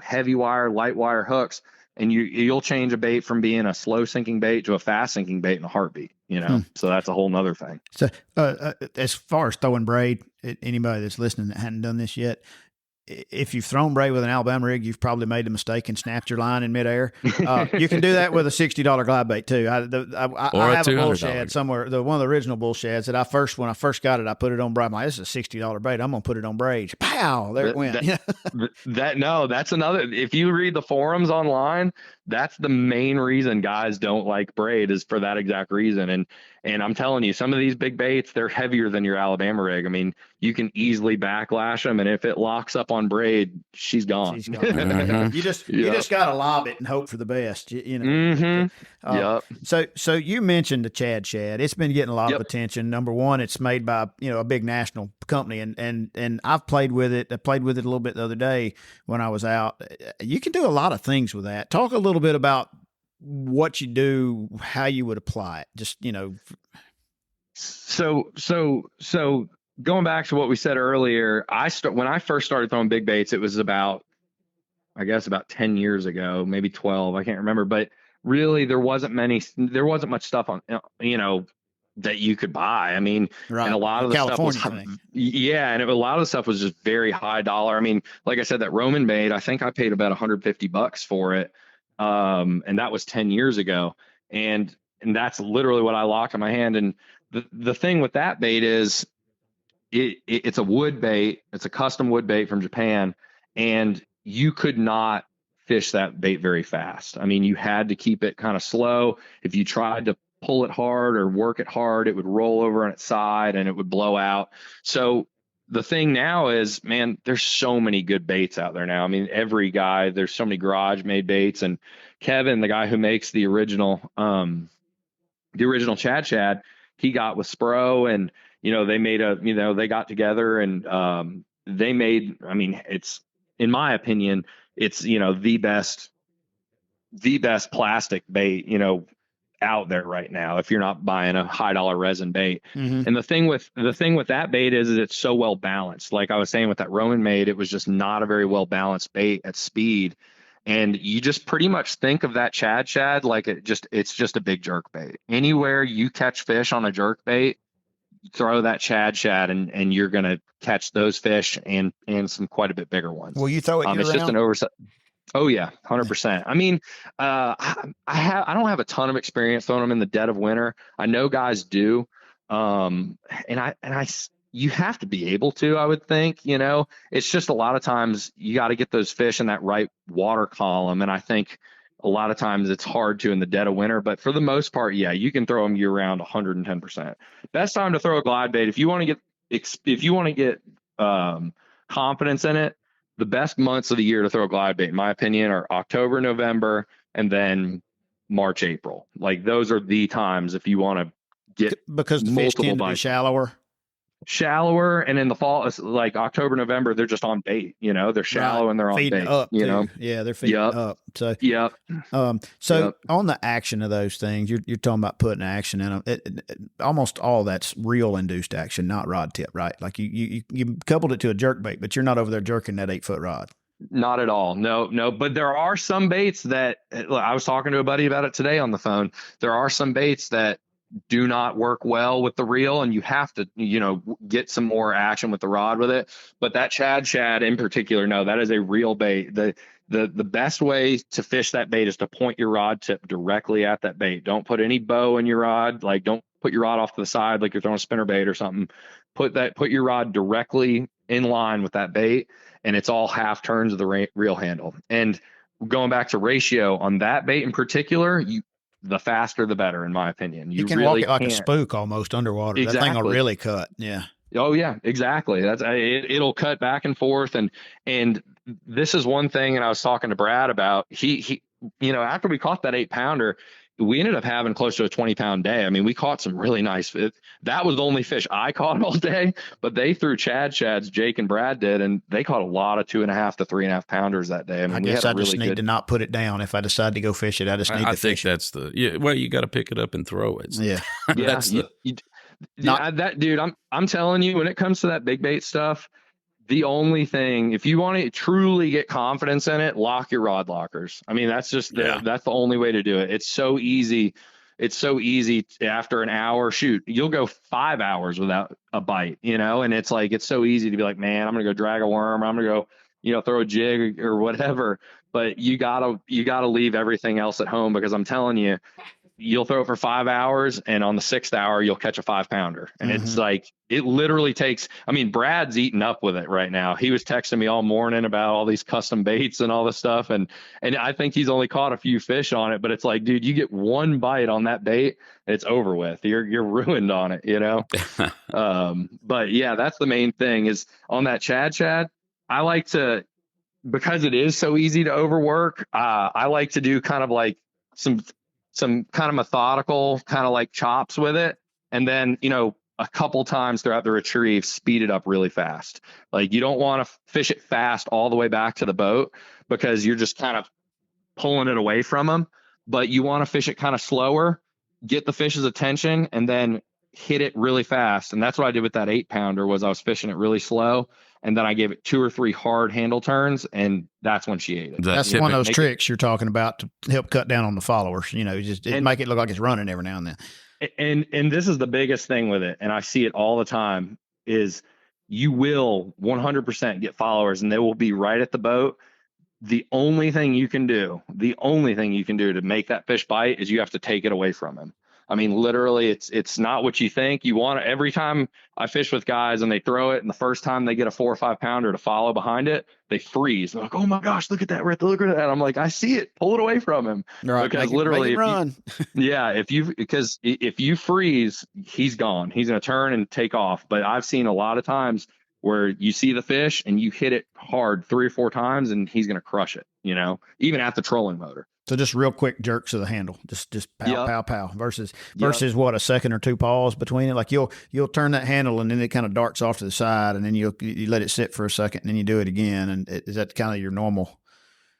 heavy wire, light wire hooks, and you'll change a bait from being a slow sinking bait to a fast sinking bait in a heartbeat. So that's a whole nother thing. So as far as throwing braid, anybody that's listening that hadn't done this yet, if you've thrown braid with an Alabama rig, you've probably made the mistake and snapped your line in midair. You can do that with a $60 glide bait too. I have a bull shad somewhere. One of the original bull shads that when I first got it, I put it on braid. I'm like, this is a $60 bait. I'm gonna put it on braid. Pow! There it went. That's another. If you read the forums online, that's the main reason guys don't like braid, is for that exact reason. And I'm telling you, some of these big baits, they're heavier than your Alabama rig. I mean, you can easily backlash them, and if it locks up on braid, she's gone. You just gotta lob it and hope for the best. So you mentioned the Chad Shad. It's been getting a lot of attention. Number one, it's made by a big national company, and I've played with it. I played with it a little bit the other day when I was out. You can do a lot of things with that. Talk a little bit about what you do, how you would apply it. Just So going back to what we said earlier, when I first started throwing big baits, it was about 10 years ago, maybe 12. I can't remember, but really there wasn't much stuff on, that you could buy. I mean, right. And a lot of the California stuff was, and a lot of the stuff was just very high dollar. I mean, like I said, that Roman bait, I think I paid about $150 for it. And that was 10 years ago. And that's literally what I locked in my hand. And the thing with that bait is it's a wood bait. It's a custom wood bait from Japan. And you could not fish that bait very fast. I mean, you had to keep it kind of slow. If you tried to pull it hard or work it hard, it would roll over on its side and it would blow out. So the thing now is, man, there's so many good baits out there now. I mean, there's so many garage made baits, and Kevin, the guy who makes the original Chad Shad, he got with Spro, and, they made they got together and, they made, I mean, it's, in my opinion, it's, the best plastic bait, out there right now, if you're not buying a high dollar resin bait. And the thing with that bait is it's so well balanced. Like I was saying with that Roman bait, it was just not a very well balanced bait at speed. And you just pretty much think of that Chad Shad like it's just a big jerk bait. Anywhere you catch fish on a jerk bait, throw that Chad Shad and you're gonna catch those fish and some quite a bit bigger ones. Will you throw it year it's round? Just an oversight. Oh yeah, 100%. I mean, I don't have a ton of experience throwing them in the dead of winter. I know guys do, and you have to be able to. I would think, it's just a lot of times you got to get those fish in that right water column, and I think a lot of times it's hard to in the dead of winter. But for the most part, yeah, you can throw them year round, 110%. Best time to throw a glide bait if you want to get confidence in it. The best months of the year to throw a glide bait, in my opinion, are October, November, and then March, April. Like those are the times if you want to get because the fish tend to be shallower. shallower, and in the fall, it's like October, November, they're just on bait. They're shallow and they're on feeding bait. up too. Yeah, they're feeding up. So Yep. So on the action of those things, you're talking about putting action in them. Almost all that's reel induced action, not rod tip, right? Like you coupled it to a jerk bait, but you're not over there jerking that 8-foot rod. Not at all. No. But there are some baits that I was talking to a buddy about it today on the phone. There are some baits that do not work well with the reel, and you have to, get some more action with the rod with it. But that shad in particular, no, that is a reel bait. The best way to fish that bait is to point your rod tip directly at that bait. Don't put any bow in your rod. Like, don't put your rod off to the side like you're throwing a spinner bait or something. Put your rod directly in line with that bait, and it's all half turns of the reel handle. And going back to ratio on that bait in particular, the faster the better, in my opinion. You can really walk it like a spook almost underwater. Exactly. That thing will really cut. Yeah. Oh yeah, exactly. It'll cut back and forth. And this is one thing, and I was talking to Brad about, he after we caught that 8-pounder, we ended up having close to a 20-pound day. I mean, we caught some really nice fish. That was the only fish I caught all day, but they threw shads, Jake and Brad did, and they caught a lot of 2.5 to 3.5 pounders that day. I mean, I guess I just need to not put it down. If I decide to go fish it, I just need to fish it. I think that's well, you got to pick it up and throw it. Yeah. That's that dude, I'm telling you, when it comes to that big bait stuff, the only thing, if you want to truly get confidence in it, lock your rod lockers. I mean, that's just that's the only way to do it. It's so easy. It's so easy after an hour. Shoot, you'll go 5 hours without a bite, and it's like, it's so easy to be like, man, I'm going to go drag a worm. I'm going to go, throw a jig or whatever. But you gotta leave everything else at home, because I'm telling you, you'll throw it for 5 hours, and on the 6th hour, you'll catch a 5-pounder. And it's like, it literally takes, I mean, Brad's eating up with it right now. He was texting me all morning about all these custom baits and all this stuff. And I think he's only caught a few fish on it, but it's like, dude, you get one bite on that bait, it's over with. You're ruined on it, But yeah, that's the main thing is on that shad. I like to, because it is so easy to overwork, I like to do kind of like some kind of methodical, kind of like chops with it. And then, a couple times throughout the retrieve, speed it up really fast. Like, you don't want to fish it fast all the way back to the boat, because you're just kind of pulling it away from them. But you want to fish it kind of slower, get the fish's attention, and then hit it really fast. And that's what I did with that 8-pounder, was I was fishing it really slow, and then I gave it 2 or 3 hard handle turns, and that's when she ate it. That's one of those tricks you're talking about to help cut down on the followers. Just make it look like it's running every now and then. And this is the biggest thing with it, and I see it all the time, is you will 100% get followers, and they will be right at the boat. The only thing you can do to make that fish bite is you have to take it away from him. I mean, literally, it's not what you think. You want to, every time I fish with guys and they throw it, and the first time they get a 4 or 5-pounder to follow behind it, they freeze. They're like, oh my gosh, look at that, Rick, look at that. I'm like, I see it. Pull it away from him. Right, because literally, if you freeze, he's gone. He's going to turn and take off. But I've seen a lot of times where you see the fish and you hit it hard 3 or 4 times, and he's going to crush it, even at the trolling motor. So just real quick jerks of the handle, just pow, pow, pow versus what, a second or 2 pause between it. Like you'll turn that handle, and then it kind of darts off to the side, and then you let it sit for a second, and then you do it again. And is that kind of your normal?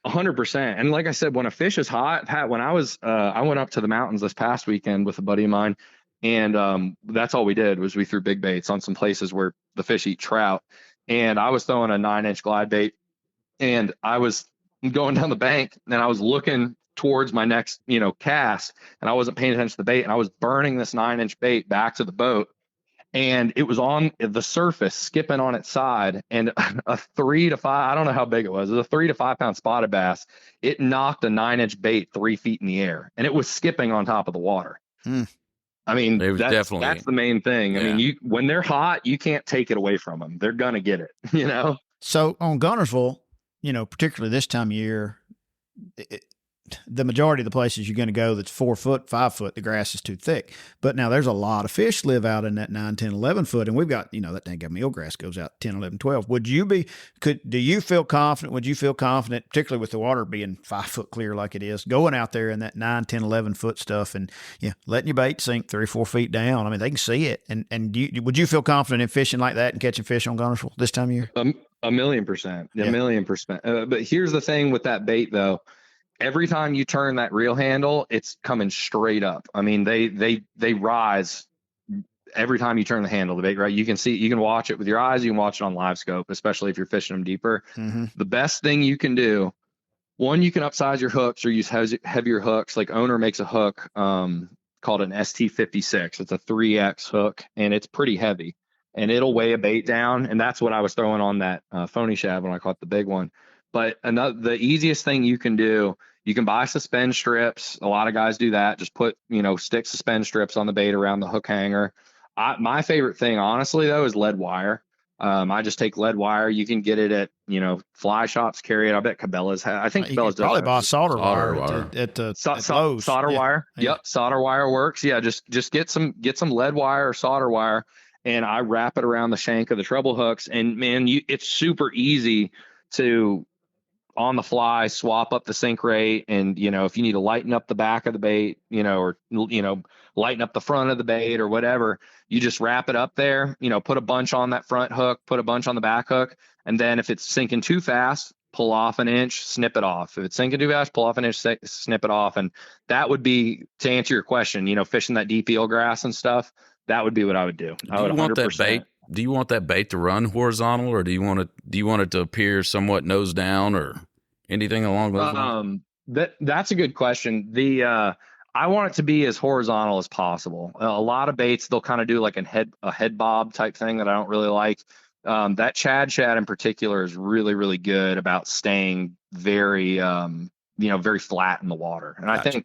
100%. And like I said, when a fish is hot, Pat, when I was, I went up to the mountains this past weekend with a buddy of mine, and that's all we did was we threw big baits on some places where the fish eat trout. And I was throwing a 9-inch glide bait, and I was going down the bank, and I was looking towards my next, cast, and I wasn't paying attention to the bait, and I was burning this 9-inch bait back to the boat, and it was on the surface, skipping on its side, and a 3 to 5, I don't know how big it was a 3 to 5 pound spotted bass. It knocked a 9-inch bait 3 feet in the air, and it was skipping on top of the water. I mean, that's the main thing. I mean, when they're hot, you can't take it away from them. They're gonna get it, So on Guntersville, particularly this time of year, the majority of the places you're going to go that's 4 foot, 5 foot, the grass is too thick. But now there's a lot of fish live out in that 9, 10, 11 foot. And we've got, that dang eelgrass goes out 10, 11, 12. Do you feel confident? Would you feel confident, particularly with the water being 5 foot clear like it is, going out there in that 9, 10, 11 foot stuff and letting your bait sink 3 or 4 feet down? I mean, they can see it. And would you feel confident in fishing like that and catching fish on Guntersville this time of year? 1,000,000%. 1,000,000%. But here's the thing with that bait, though. Every time you turn that reel handle, it's coming straight up. I mean, they rise every time you turn the handle of the bait, right? You can watch it with your eyes. You can watch it on live scope, especially if you're fishing them deeper. Mm-hmm. The best thing you can do, one, you can upsize your hooks or use heavier hooks. Like Owner makes a hook called an ST56. It's a 3X hook, and it's pretty heavy, and it'll weigh a bait down. And that's what I was throwing on that phony shad when I caught the big one. But the easiest thing you can do, you can buy suspend strips. A lot of guys do that. Just put, stick suspend strips on the bait around the hook hanger. My favorite thing, honestly, though, is lead wire. I just take lead wire. You can get it at, fly shops carry it. I bet Cabela's I think Cabela's does. Probably buy solder wire at Lowe's. Solder wire. Yeah. Yep. Solder wire works. Yeah. Just get some lead wire or solder wire, and I wrap it around the shank of the treble hooks. And man, it's super easy to, on the fly, swap up the sink rate. And, if you need to lighten up the back of the bait, or, lighten up the front of the bait or whatever, you just wrap it up there, put a bunch on that front hook, put a bunch on the back hook. And then if it's sinking too fast, pull off an inch, snip it off. If it's sinking too fast, pull off an inch, snip it off. And that would be, to answer your question, fishing that deep eelgrass and stuff, that would be what I would do. I would 100%. Do you want that bait to run horizontal, or do you want it to appear somewhat nose down, or anything along those lines? That's a good question. I want it to be as horizontal as possible. A lot of baits, they'll kind of do like a head bob type thing that I don't really like. That shad in particular is really, really good about staying very, very flat in the water. And gotcha. I think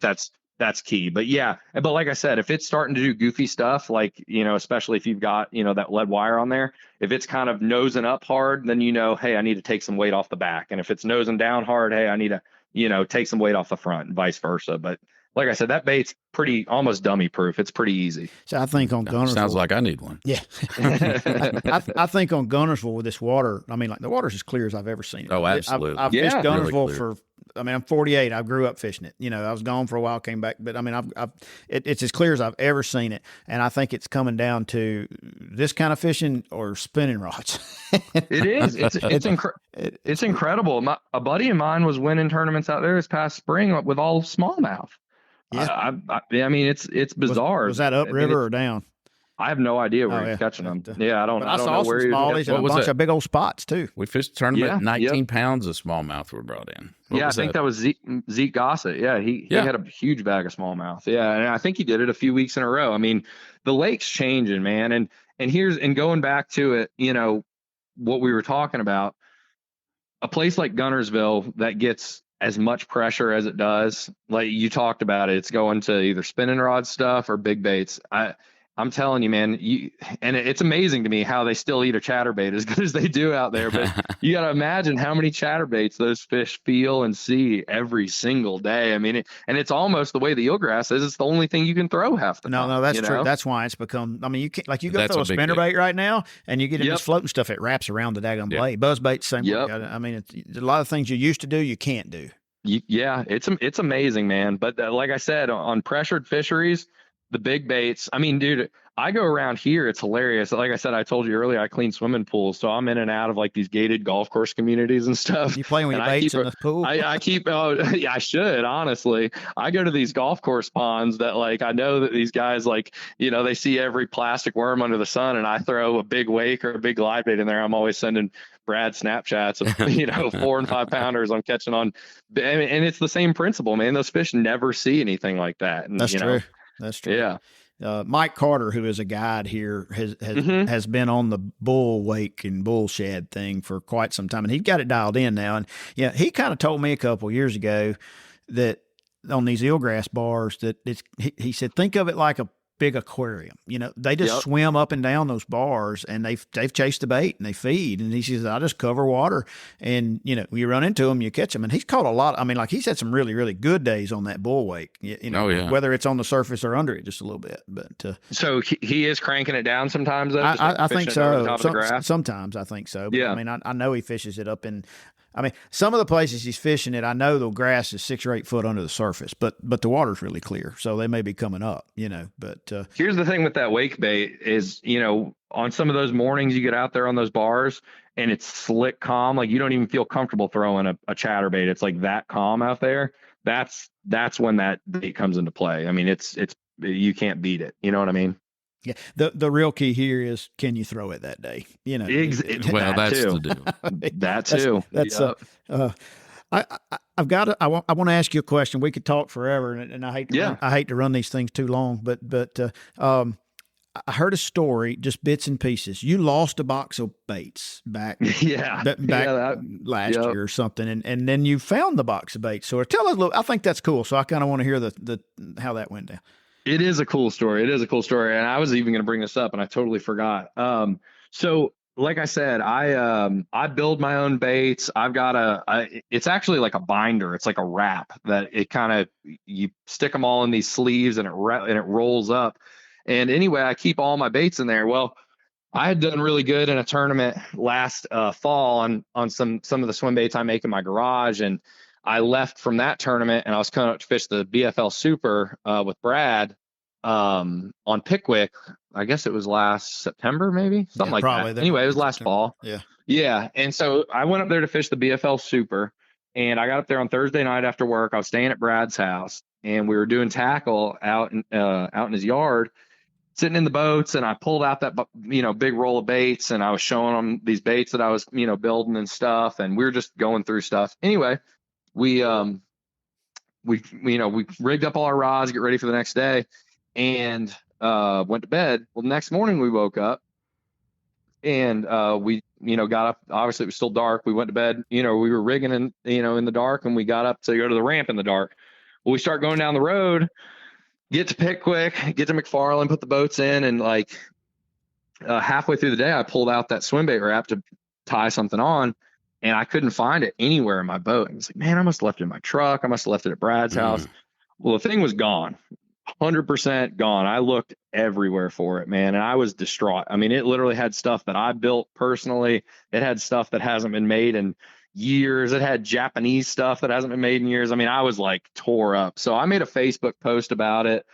that's key. But but like I said, if it's starting to do goofy stuff, like, especially if you've got, that lead wire on there, if it's kind of nosing up hard, then, hey, I need to take some weight off the back. And if it's nosing down hard, hey, I need to, take some weight off the front, and vice versa. But like I said, that bait's pretty almost dummy proof. It's pretty easy. So I think on Guntersville, sounds like I need one. Yeah. I think on Guntersville with this water, I mean, like the water's as clear as I've ever seen it. Oh, absolutely. I've fished Guntersville really I'm 48. I grew up fishing it. I was gone for a while, came back, but I mean, it's as clear as I've ever seen it. And I think it's coming down to this kind of fishing or spinning rods. It is. It's incredible. A buddy of mine was winning tournaments out there this past spring with all smallmouth. Yeah. I mean, it's bizarre. Was that upriver or down? I have no idea where he's catching them. I don't know where he's smallies and a bunch of big old spots too. We fished a tournament. 19 pounds of smallmouth were brought in. I think that was Zeke Gossett. Yeah, he had a huge bag of smallmouth. Yeah, and I think he did it a few weeks in a row. I mean, the lake's changing, man. And going back to it, what we were talking about, a place like Guntersville that gets as much pressure as it does, like you talked about it's going to either spinning rod stuff or big baits. I'm telling you, man, it's amazing to me how they still eat a chatterbait as good as they do out there. But you got to imagine how many chatterbaits those fish feel and see every single day. I mean, it's almost the way the eelgrass is. It's the only thing you can throw half the time. No, that's true. That's why it's become. I mean, you can't you go throw a spinnerbait right now, and you get into this floating stuff. It wraps around the daggone blade. Buzzbait, same way. I mean, it's a lot of things you used to do, you can't do. Yeah, it's amazing, man. But like I said, on pressured fisheries, the big baits. I mean, dude, I go around here. It's hilarious. Like I said, I told you earlier, I clean swimming pools. So I'm in and out of like these gated golf course communities and stuff. You playing with your baits in the pool? I keep, I should, honestly. I go to these golf course ponds that like, I know that these guys like, they see every plastic worm under the sun, and I throw a big wake or a big live bait in there. I'm always sending Brad Snapchats of, 4 and 5 pounders I'm catching on. And it's the same principle, man. Those fish never see anything like that. And, That's true. That's true. Yeah. Mike Carter, who is a guide here, has been on the bull wake and bull shad thing for quite some time, and he's got it dialed in now. And he kind of told me a couple years ago that on these eelgrass bars that he said, think of it like big aquarium. They just swim up and down those bars, and they've chased the bait and they feed. And he says, I just cover water, and you run into them, you catch them. And he's caught a lot. I mean, like he's had some really, really good days on that bull wake. Whether it's on the surface or under it just a little bit. But so he is cranking it down sometimes. Though, I think so. Sometimes I think so. But I mean, I know he fishes it up in. I mean, some of the places he's fishing it, I know the grass is 6 or 8 foot under the surface, but the water's really clear, so they may be coming up, But here's the thing with that wake bait is, on some of those mornings you get out there on those bars and it's slick calm, like you don't even feel comfortable throwing a chatterbait. It's like that calm out there. That's when that bait comes into play. I mean, it's you can't beat it. You know what I mean? Yeah. The real key here is, can you throw it that day? Well, that's the deal. That too. That's I want to ask you a question. We could talk forever, and I hate to run these things too long, but I heard a story, just bits and pieces. You lost a box of baits back last year or something, and then you found the box of baits. So tell us a little. I think that's cool. So I kind of want to hear the how that went down. It is a cool story. And I was even going to bring this up and I totally forgot. So like I said, I build my own baits. I've got it's actually like a binder. It's like a wrap that it kind of, you stick them all in these sleeves and it rolls up. And anyway, I keep all my baits in there. Well, I had done really good in a tournament last fall on some of the swim baits I make in my garage. And I left from that tournament and I was coming up to fish the BFL Super with Brad on Pickwick. I guess it was last September, maybe something like that. Anyway, it was last fall. Yeah. And so I went up there to fish the BFL Super, and I got up there on Thursday night after work. I was staying at Brad's house, and we were doing tackle out in his yard, sitting in the boats, and I pulled out that big roll of baits, and I was showing them these baits that I was building and stuff, and we were just going through stuff. Anyway, we rigged up all our rods, get ready for the next day, and went to bed. Well, the next morning we woke up and we got up. Obviously it was still dark. We went to bed. We were rigging in the dark, and we got up to go to the ramp in the dark. Well, we start going down the road, get to Pickwick, get to McFarland, put the boats in, and like halfway through the day I pulled out that swim bait wrap to tie something on, and I couldn't find it anywhere in my boat. I was like, man, I must have left it in my truck. I must have left it at Brad's house. Well, the thing was gone. 100% gone. I looked everywhere for it, man, and I was distraught. I mean, it literally had stuff that I built personally. It had stuff that hasn't been made in years. It had Japanese stuff that hasn't been made in years. I mean, I was like tore up. So I made a Facebook post about it,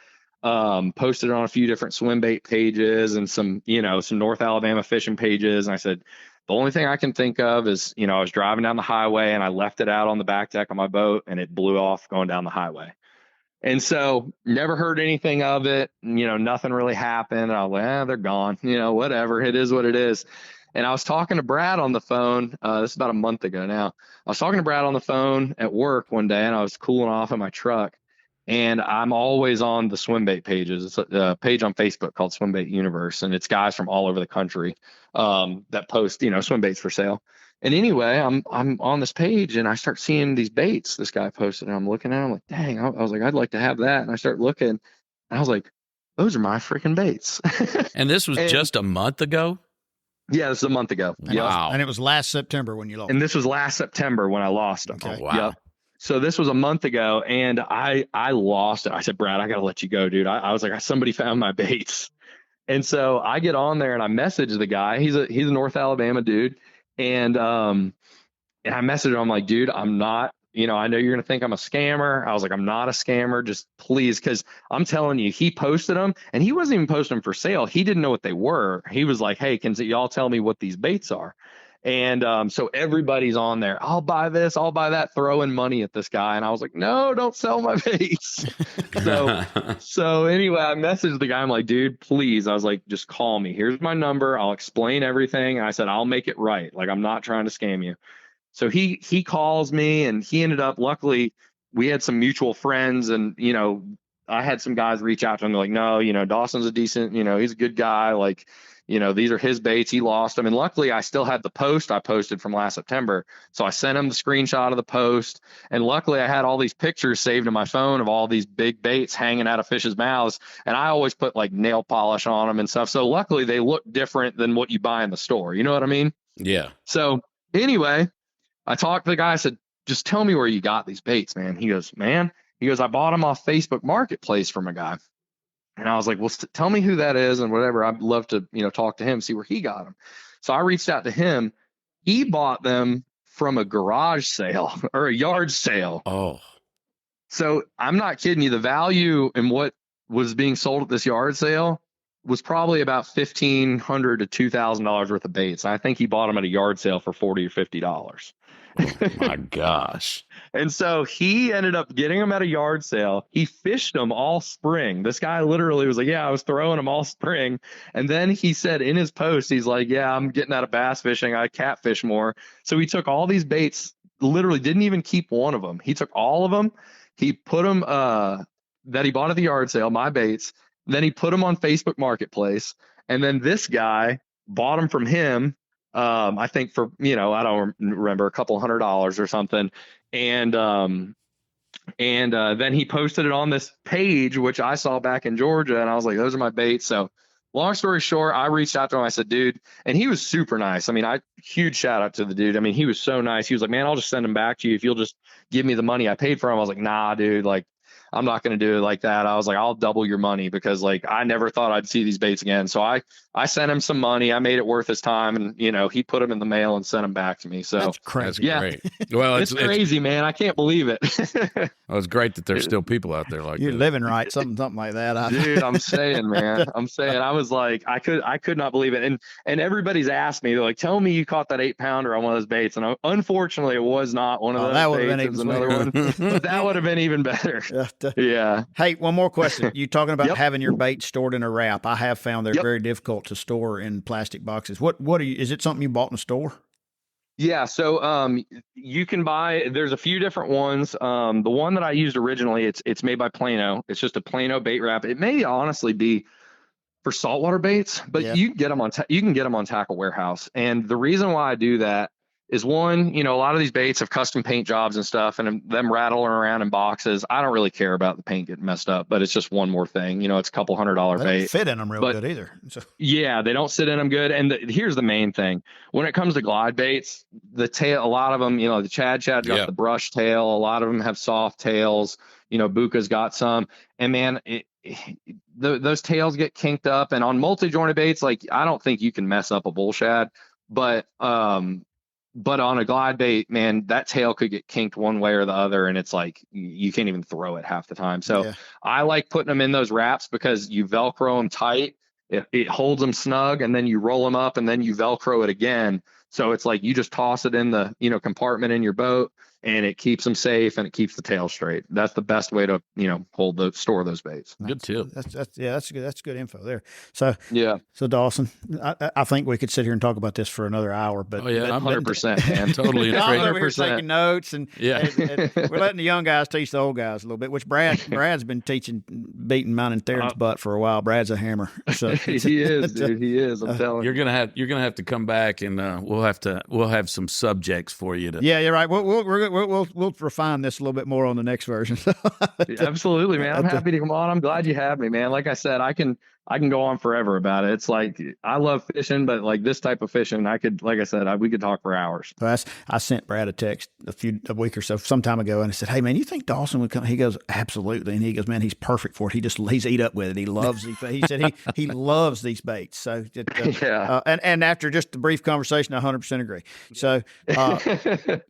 posted it on a few different swim bait pages and some North Alabama fishing pages. And I said, the only thing I can think of is, I was driving down the highway and I left it out on the back deck of my boat and it blew off going down the highway. And so never heard anything of it. Nothing really happened. And I was like, they're gone, whatever. It is what it is. And I was talking to Brad on the phone. This is about a month ago now. I was talking to Brad on the phone at work one day, and I was cooling off in my truck. And I'm always on the swim bait pages. It's a page on Facebook called Swim Bait Universe, and it's guys from all over the country that post, swim baits for sale. And anyway, I'm on this page and I start seeing these baits this guy posted, and I'm looking at them like, dang, I was like, I'd like to have that. And I start looking and I was like, those are my freaking baits. And this was just a month ago? Yeah, this is a month ago. Wow. And it was last September when you lost. And this was last September when I lost them. Okay. Oh, wow. Yep. So this was a month ago, and I lost it. I said, Brad, I got to let you go, dude. I was like, somebody found my baits. And so I get on there and I message the guy. He's a North Alabama dude. And I messaged him. I'm like, dude, I'm not, I know you're going to think I'm a scammer. I was like, I'm not a scammer. Just please. Cause I'm telling you, he posted them and he wasn't even posting them for sale. He didn't know what they were. He was like, hey, can y'all tell me what these baits are? And so everybody's on there. I'll buy this. I'll buy that, throwing money at this guy. And I was like, no, don't sell my baits. So anyway, I messaged the guy. I'm like, dude, please. I was like, just call me. Here's my number. I'll explain everything. And I said, I'll make it right. Like, I'm not trying to scam you. So he calls me, and he ended up, luckily, we had some mutual friends, and, I had some guys reach out to him. They're like, no, Dawson's a decent, he's a good guy. Like, these are his baits. He lost them. And luckily I still had the post I posted from last September. So I sent him the screenshot of the post. And luckily I had all these pictures saved in my phone of all these big baits hanging out of fish's mouths. And I always put like nail polish on them and stuff. So luckily they look different than what you buy in the store. You know what I mean? Yeah. So anyway, I talked to the guy. I said, just tell me where you got these baits, man. He goes, I bought them off Facebook Marketplace from a guy. And I was like, well, tell me who that is and whatever. I'd love to, talk to him, see where he got them. So I reached out to him. He bought them from a garage sale or a yard sale. Oh. So I'm not kidding you. The value in what was being sold at this yard sale was probably about $1,500 to $2,000 worth of baits. And I think he bought them at a yard sale for $40 or $50. Oh my gosh. And so he ended up getting them at a yard sale. He fished them all spring. This guy literally was like, yeah, I was throwing them all spring. And then he said in his post, he's like, yeah, I'm getting out of bass fishing. I catfish more. So he took all these baits, literally didn't even keep one of them. He took all of them. He put them that he bought at the yard sale, my baits. Then he put them on Facebook Marketplace. And then this guy bought them from him. I think for, I don't remember, a couple $100 or something. And then he posted it on this page, which I saw back in Georgia. And I was like, those are my baits. So long story short, I reached out to him. I said, dude, and he was super nice. I mean, huge shout out to the dude. I mean, he was so nice. He was like, man, I'll just send them back to you if you'll just give me the money I paid for them. I was like, nah, dude, like, I'm not going to do it like that. I was like, I'll double your money because like, I never thought I'd see these baits again. So I sent him some money. I made it worth his time and, he put them in the mail and sent them back to me. So that's crazy. Yeah. Great. Well, it's crazy, man. I can't believe it. Well, it's great that there's still people out there like you're that. living right. Something like that. Dude, I'm saying, man, I was like, I could not believe it. And everybody's asked me, they're like, tell me you caught that 8-pounder on one of those baits. And unfortunately it was not one of those. That would baits. have been It was another one, but that would have been even better. Yeah. Hey, one more question. You talking about having your bait stored in a wrap? I have found they're very difficult to store in plastic boxes. What are you? Is it something you bought in a store? Yeah. So you can buy. There's a few different ones. The one that I used originally, it's made by Plano. It's just a Plano bait wrap. It may honestly be for saltwater baits, but you can get them on Tackle Warehouse. And the reason why I do that is one, a lot of these baits have custom paint jobs and stuff and them rattling around in boxes. I don't really care about the paint getting messed up, but it's just one more thing. It's a couple $100 bait. They don't fit in them good either. So. Yeah, they don't sit in them good. And here's the main thing. When it comes to glide baits, the tail, a lot of them, the Chad's got the brush tail. A lot of them have soft tails. Buka's got some. And man, those tails get kinked up. And on multi-jointed baits, like I don't think you can mess up a bull shad, but on a glide bait, man, that tail could get kinked one way or the other. And it's like, you can't even throw it half the time. So I like putting them in those wraps because you Velcro them tight. It holds them snug and then you roll them up and then you Velcro it again. So it's like, you just toss it in the, compartment in your boat and it keeps them safe and it keeps the tail straight. That's the best way to, store those baits. Good tip. That's good. That's good info there. So, So Dawson, I think we could sit here and talk about this for another hour, but I'm 100%, man. Totally. I'm over here taking notes and we're letting the young guys teach the old guys a little bit, which Brad's been beating mine and Theron's butt for a while. Brad's a hammer. So he is, dude. He is. I'm telling you. You're gonna have to come back and we'll have some subjects for you to. Yeah, you're right. We'll refine this a little bit more on the next version. Absolutely, man. I'm happy to come on. I'm glad you have me, man. Like I said, I can go on forever about it. It's like, I love fishing, but like this type of fishing, we could talk for hours. I sent Brad a text a week or so, some time ago, and I said, hey man, you think Dawson would come? He goes, absolutely. And he goes, man, he's perfect for it. He's eat up with it. He loves he said he loves these baits. So and after just a brief conversation, I 100% agree. So,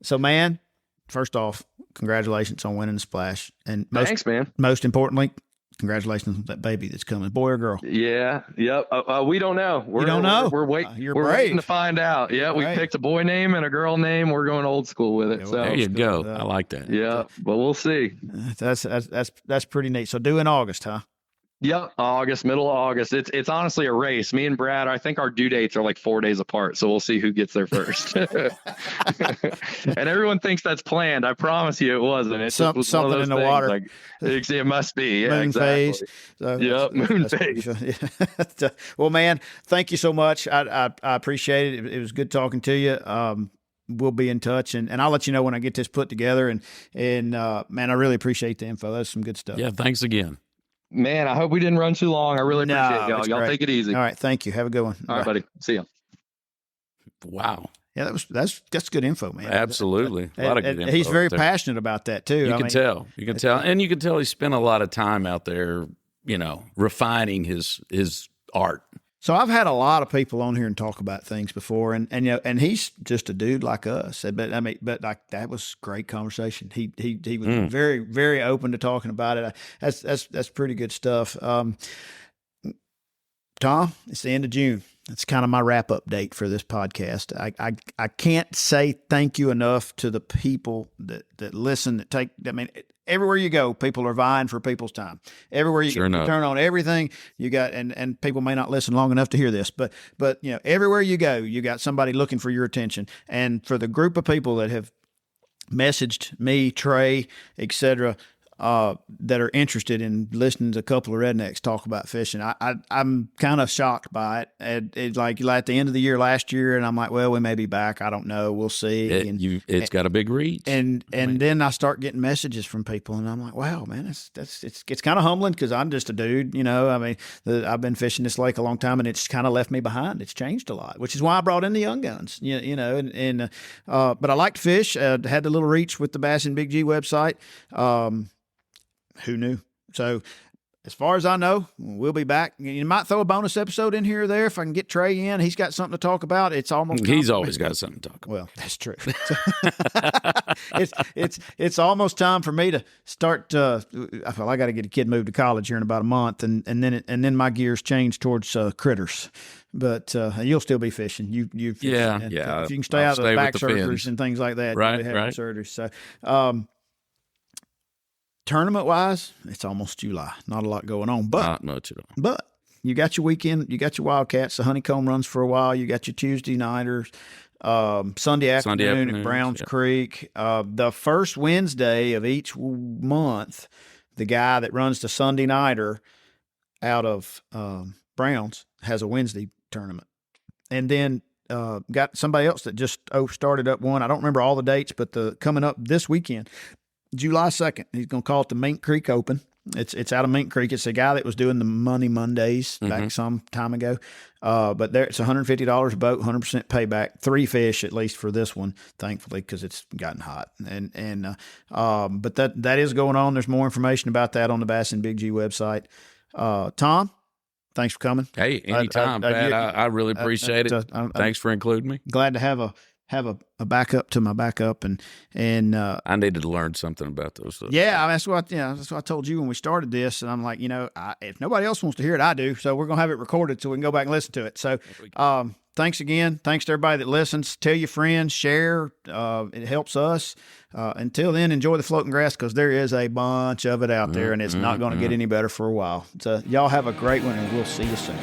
so man, first off, congratulations on winning the Splash. And thanks, man. Most importantly, congratulations on that baby that's coming, boy or girl. Yeah. Yep. We don't know. You don't know? We're waiting to find out. Yeah. We picked a boy name and a girl name. We're going old school with it. So there you go. I like that. Yeah. But we'll see. That's pretty neat. So due in August, huh? Yep, August, middle of August. It's honestly a race. Me and Brad, I think our due dates are like 4 days apart, so we'll see who gets there first. And everyone thinks that's planned. I promise you, it wasn't. It's just was one of Something those in the things, water. like it must be. Yeah, Moon exactly. phase. So Yep, moon phase. yeah. Well, man, thank you so much. I appreciate it. It was good talking to you. We'll be in touch, and I'll let you know when I get this put together. And man, I really appreciate the info. That's some good stuff. Yeah, thanks again. Man, I hope we didn't run too long. I really appreciate y'all. it's Y'all great. take it easy. All right, thank you. Have a good one. All right, buddy. See ya. Wow. Yeah, that's good info, man. Absolutely. A lot of good info. He's very out there. passionate about that too. You can tell. You can tell. And you can tell he spent a lot of time out there, refining his art. So I've had a lot of people on here and talk about things before, and and he's just a dude like us. But like that was great conversation. He was very, very open to talking about it. That's pretty good stuff. Tom, it's the end of June. That's kind of my wrap up date for this podcast. I can't say thank you enough to the people that listen, that take. I mean, everywhere you go, people are vying for people's time. Everywhere you turn on everything you got, and people may not listen long enough to hear this, but everywhere you go, you got somebody looking for your attention. And for the group of people that have messaged me, Trey, etc., that are interested in listening to a couple of rednecks talk about fishing, I'm kind of shocked by it. It's like at the end of the year last year, and I'm like, well, we may be back. I don't know. We'll see. It's got a big reach. And then I start getting messages from people, and I'm like, wow, man, it's kind of humbling because I'm just a dude. I mean, I've been fishing this lake a long time, and it's kind of left me behind. It's changed a lot, which is why I brought in the young guns. But I like to fish. Had the little reach with the Bass and Big G website. Who knew? So as far as I know, we'll be back. You might throw a bonus episode in here or there if I can get Trey in. He's got something to talk about. It's almost he's always got something to talk about. Well, that's true. It's almost time for me to start. I feel I got to get a kid moved to college here in about a month, and then my gears change towards critters. But you'll still be fishing. You fish. Yeah. If you can stay out of the back surgeries and things like that, right. Surgeries. So. Tournament-wise, it's almost July. Not a lot going on. But, not much at all. But you got your weekend. You got your Wildcats. The Honeycomb runs for a while. You got your Tuesday nighters. Sunday afternoon at Browns Creek. The first Wednesday of each month, the guy that runs the Sunday nighter out of Browns has a Wednesday tournament. And then got somebody else that just started up one. I don't remember all the dates, but coming up this weekend, July 2nd, he's going to call it the Mink Creek Open. It's out of Mink Creek. It's a guy that was doing the Money Mondays back some time ago. But it's $150 a boat, 100% payback, 3 fish at least for this one, thankfully, because it's gotten hot. But that is going on. There's more information about that on the Bass and Big G website. Tom, thanks for coming. Hey, anytime, Pat. I really appreciate it. Thanks for including me. Glad to have a backup to my backup, and I needed to learn something about those. Yeah, that's what I told you when we started this, and I'm like, if nobody else wants to hear it, I do. So we're gonna have it recorded so we can go back and listen to it. So, thanks again. Thanks to everybody that listens. Tell your friends, share. It helps us. Until then, enjoy the floating grass because there is a bunch of it out there, and it's not going to get any better for a while. So y'all have a great one, and we'll see you soon.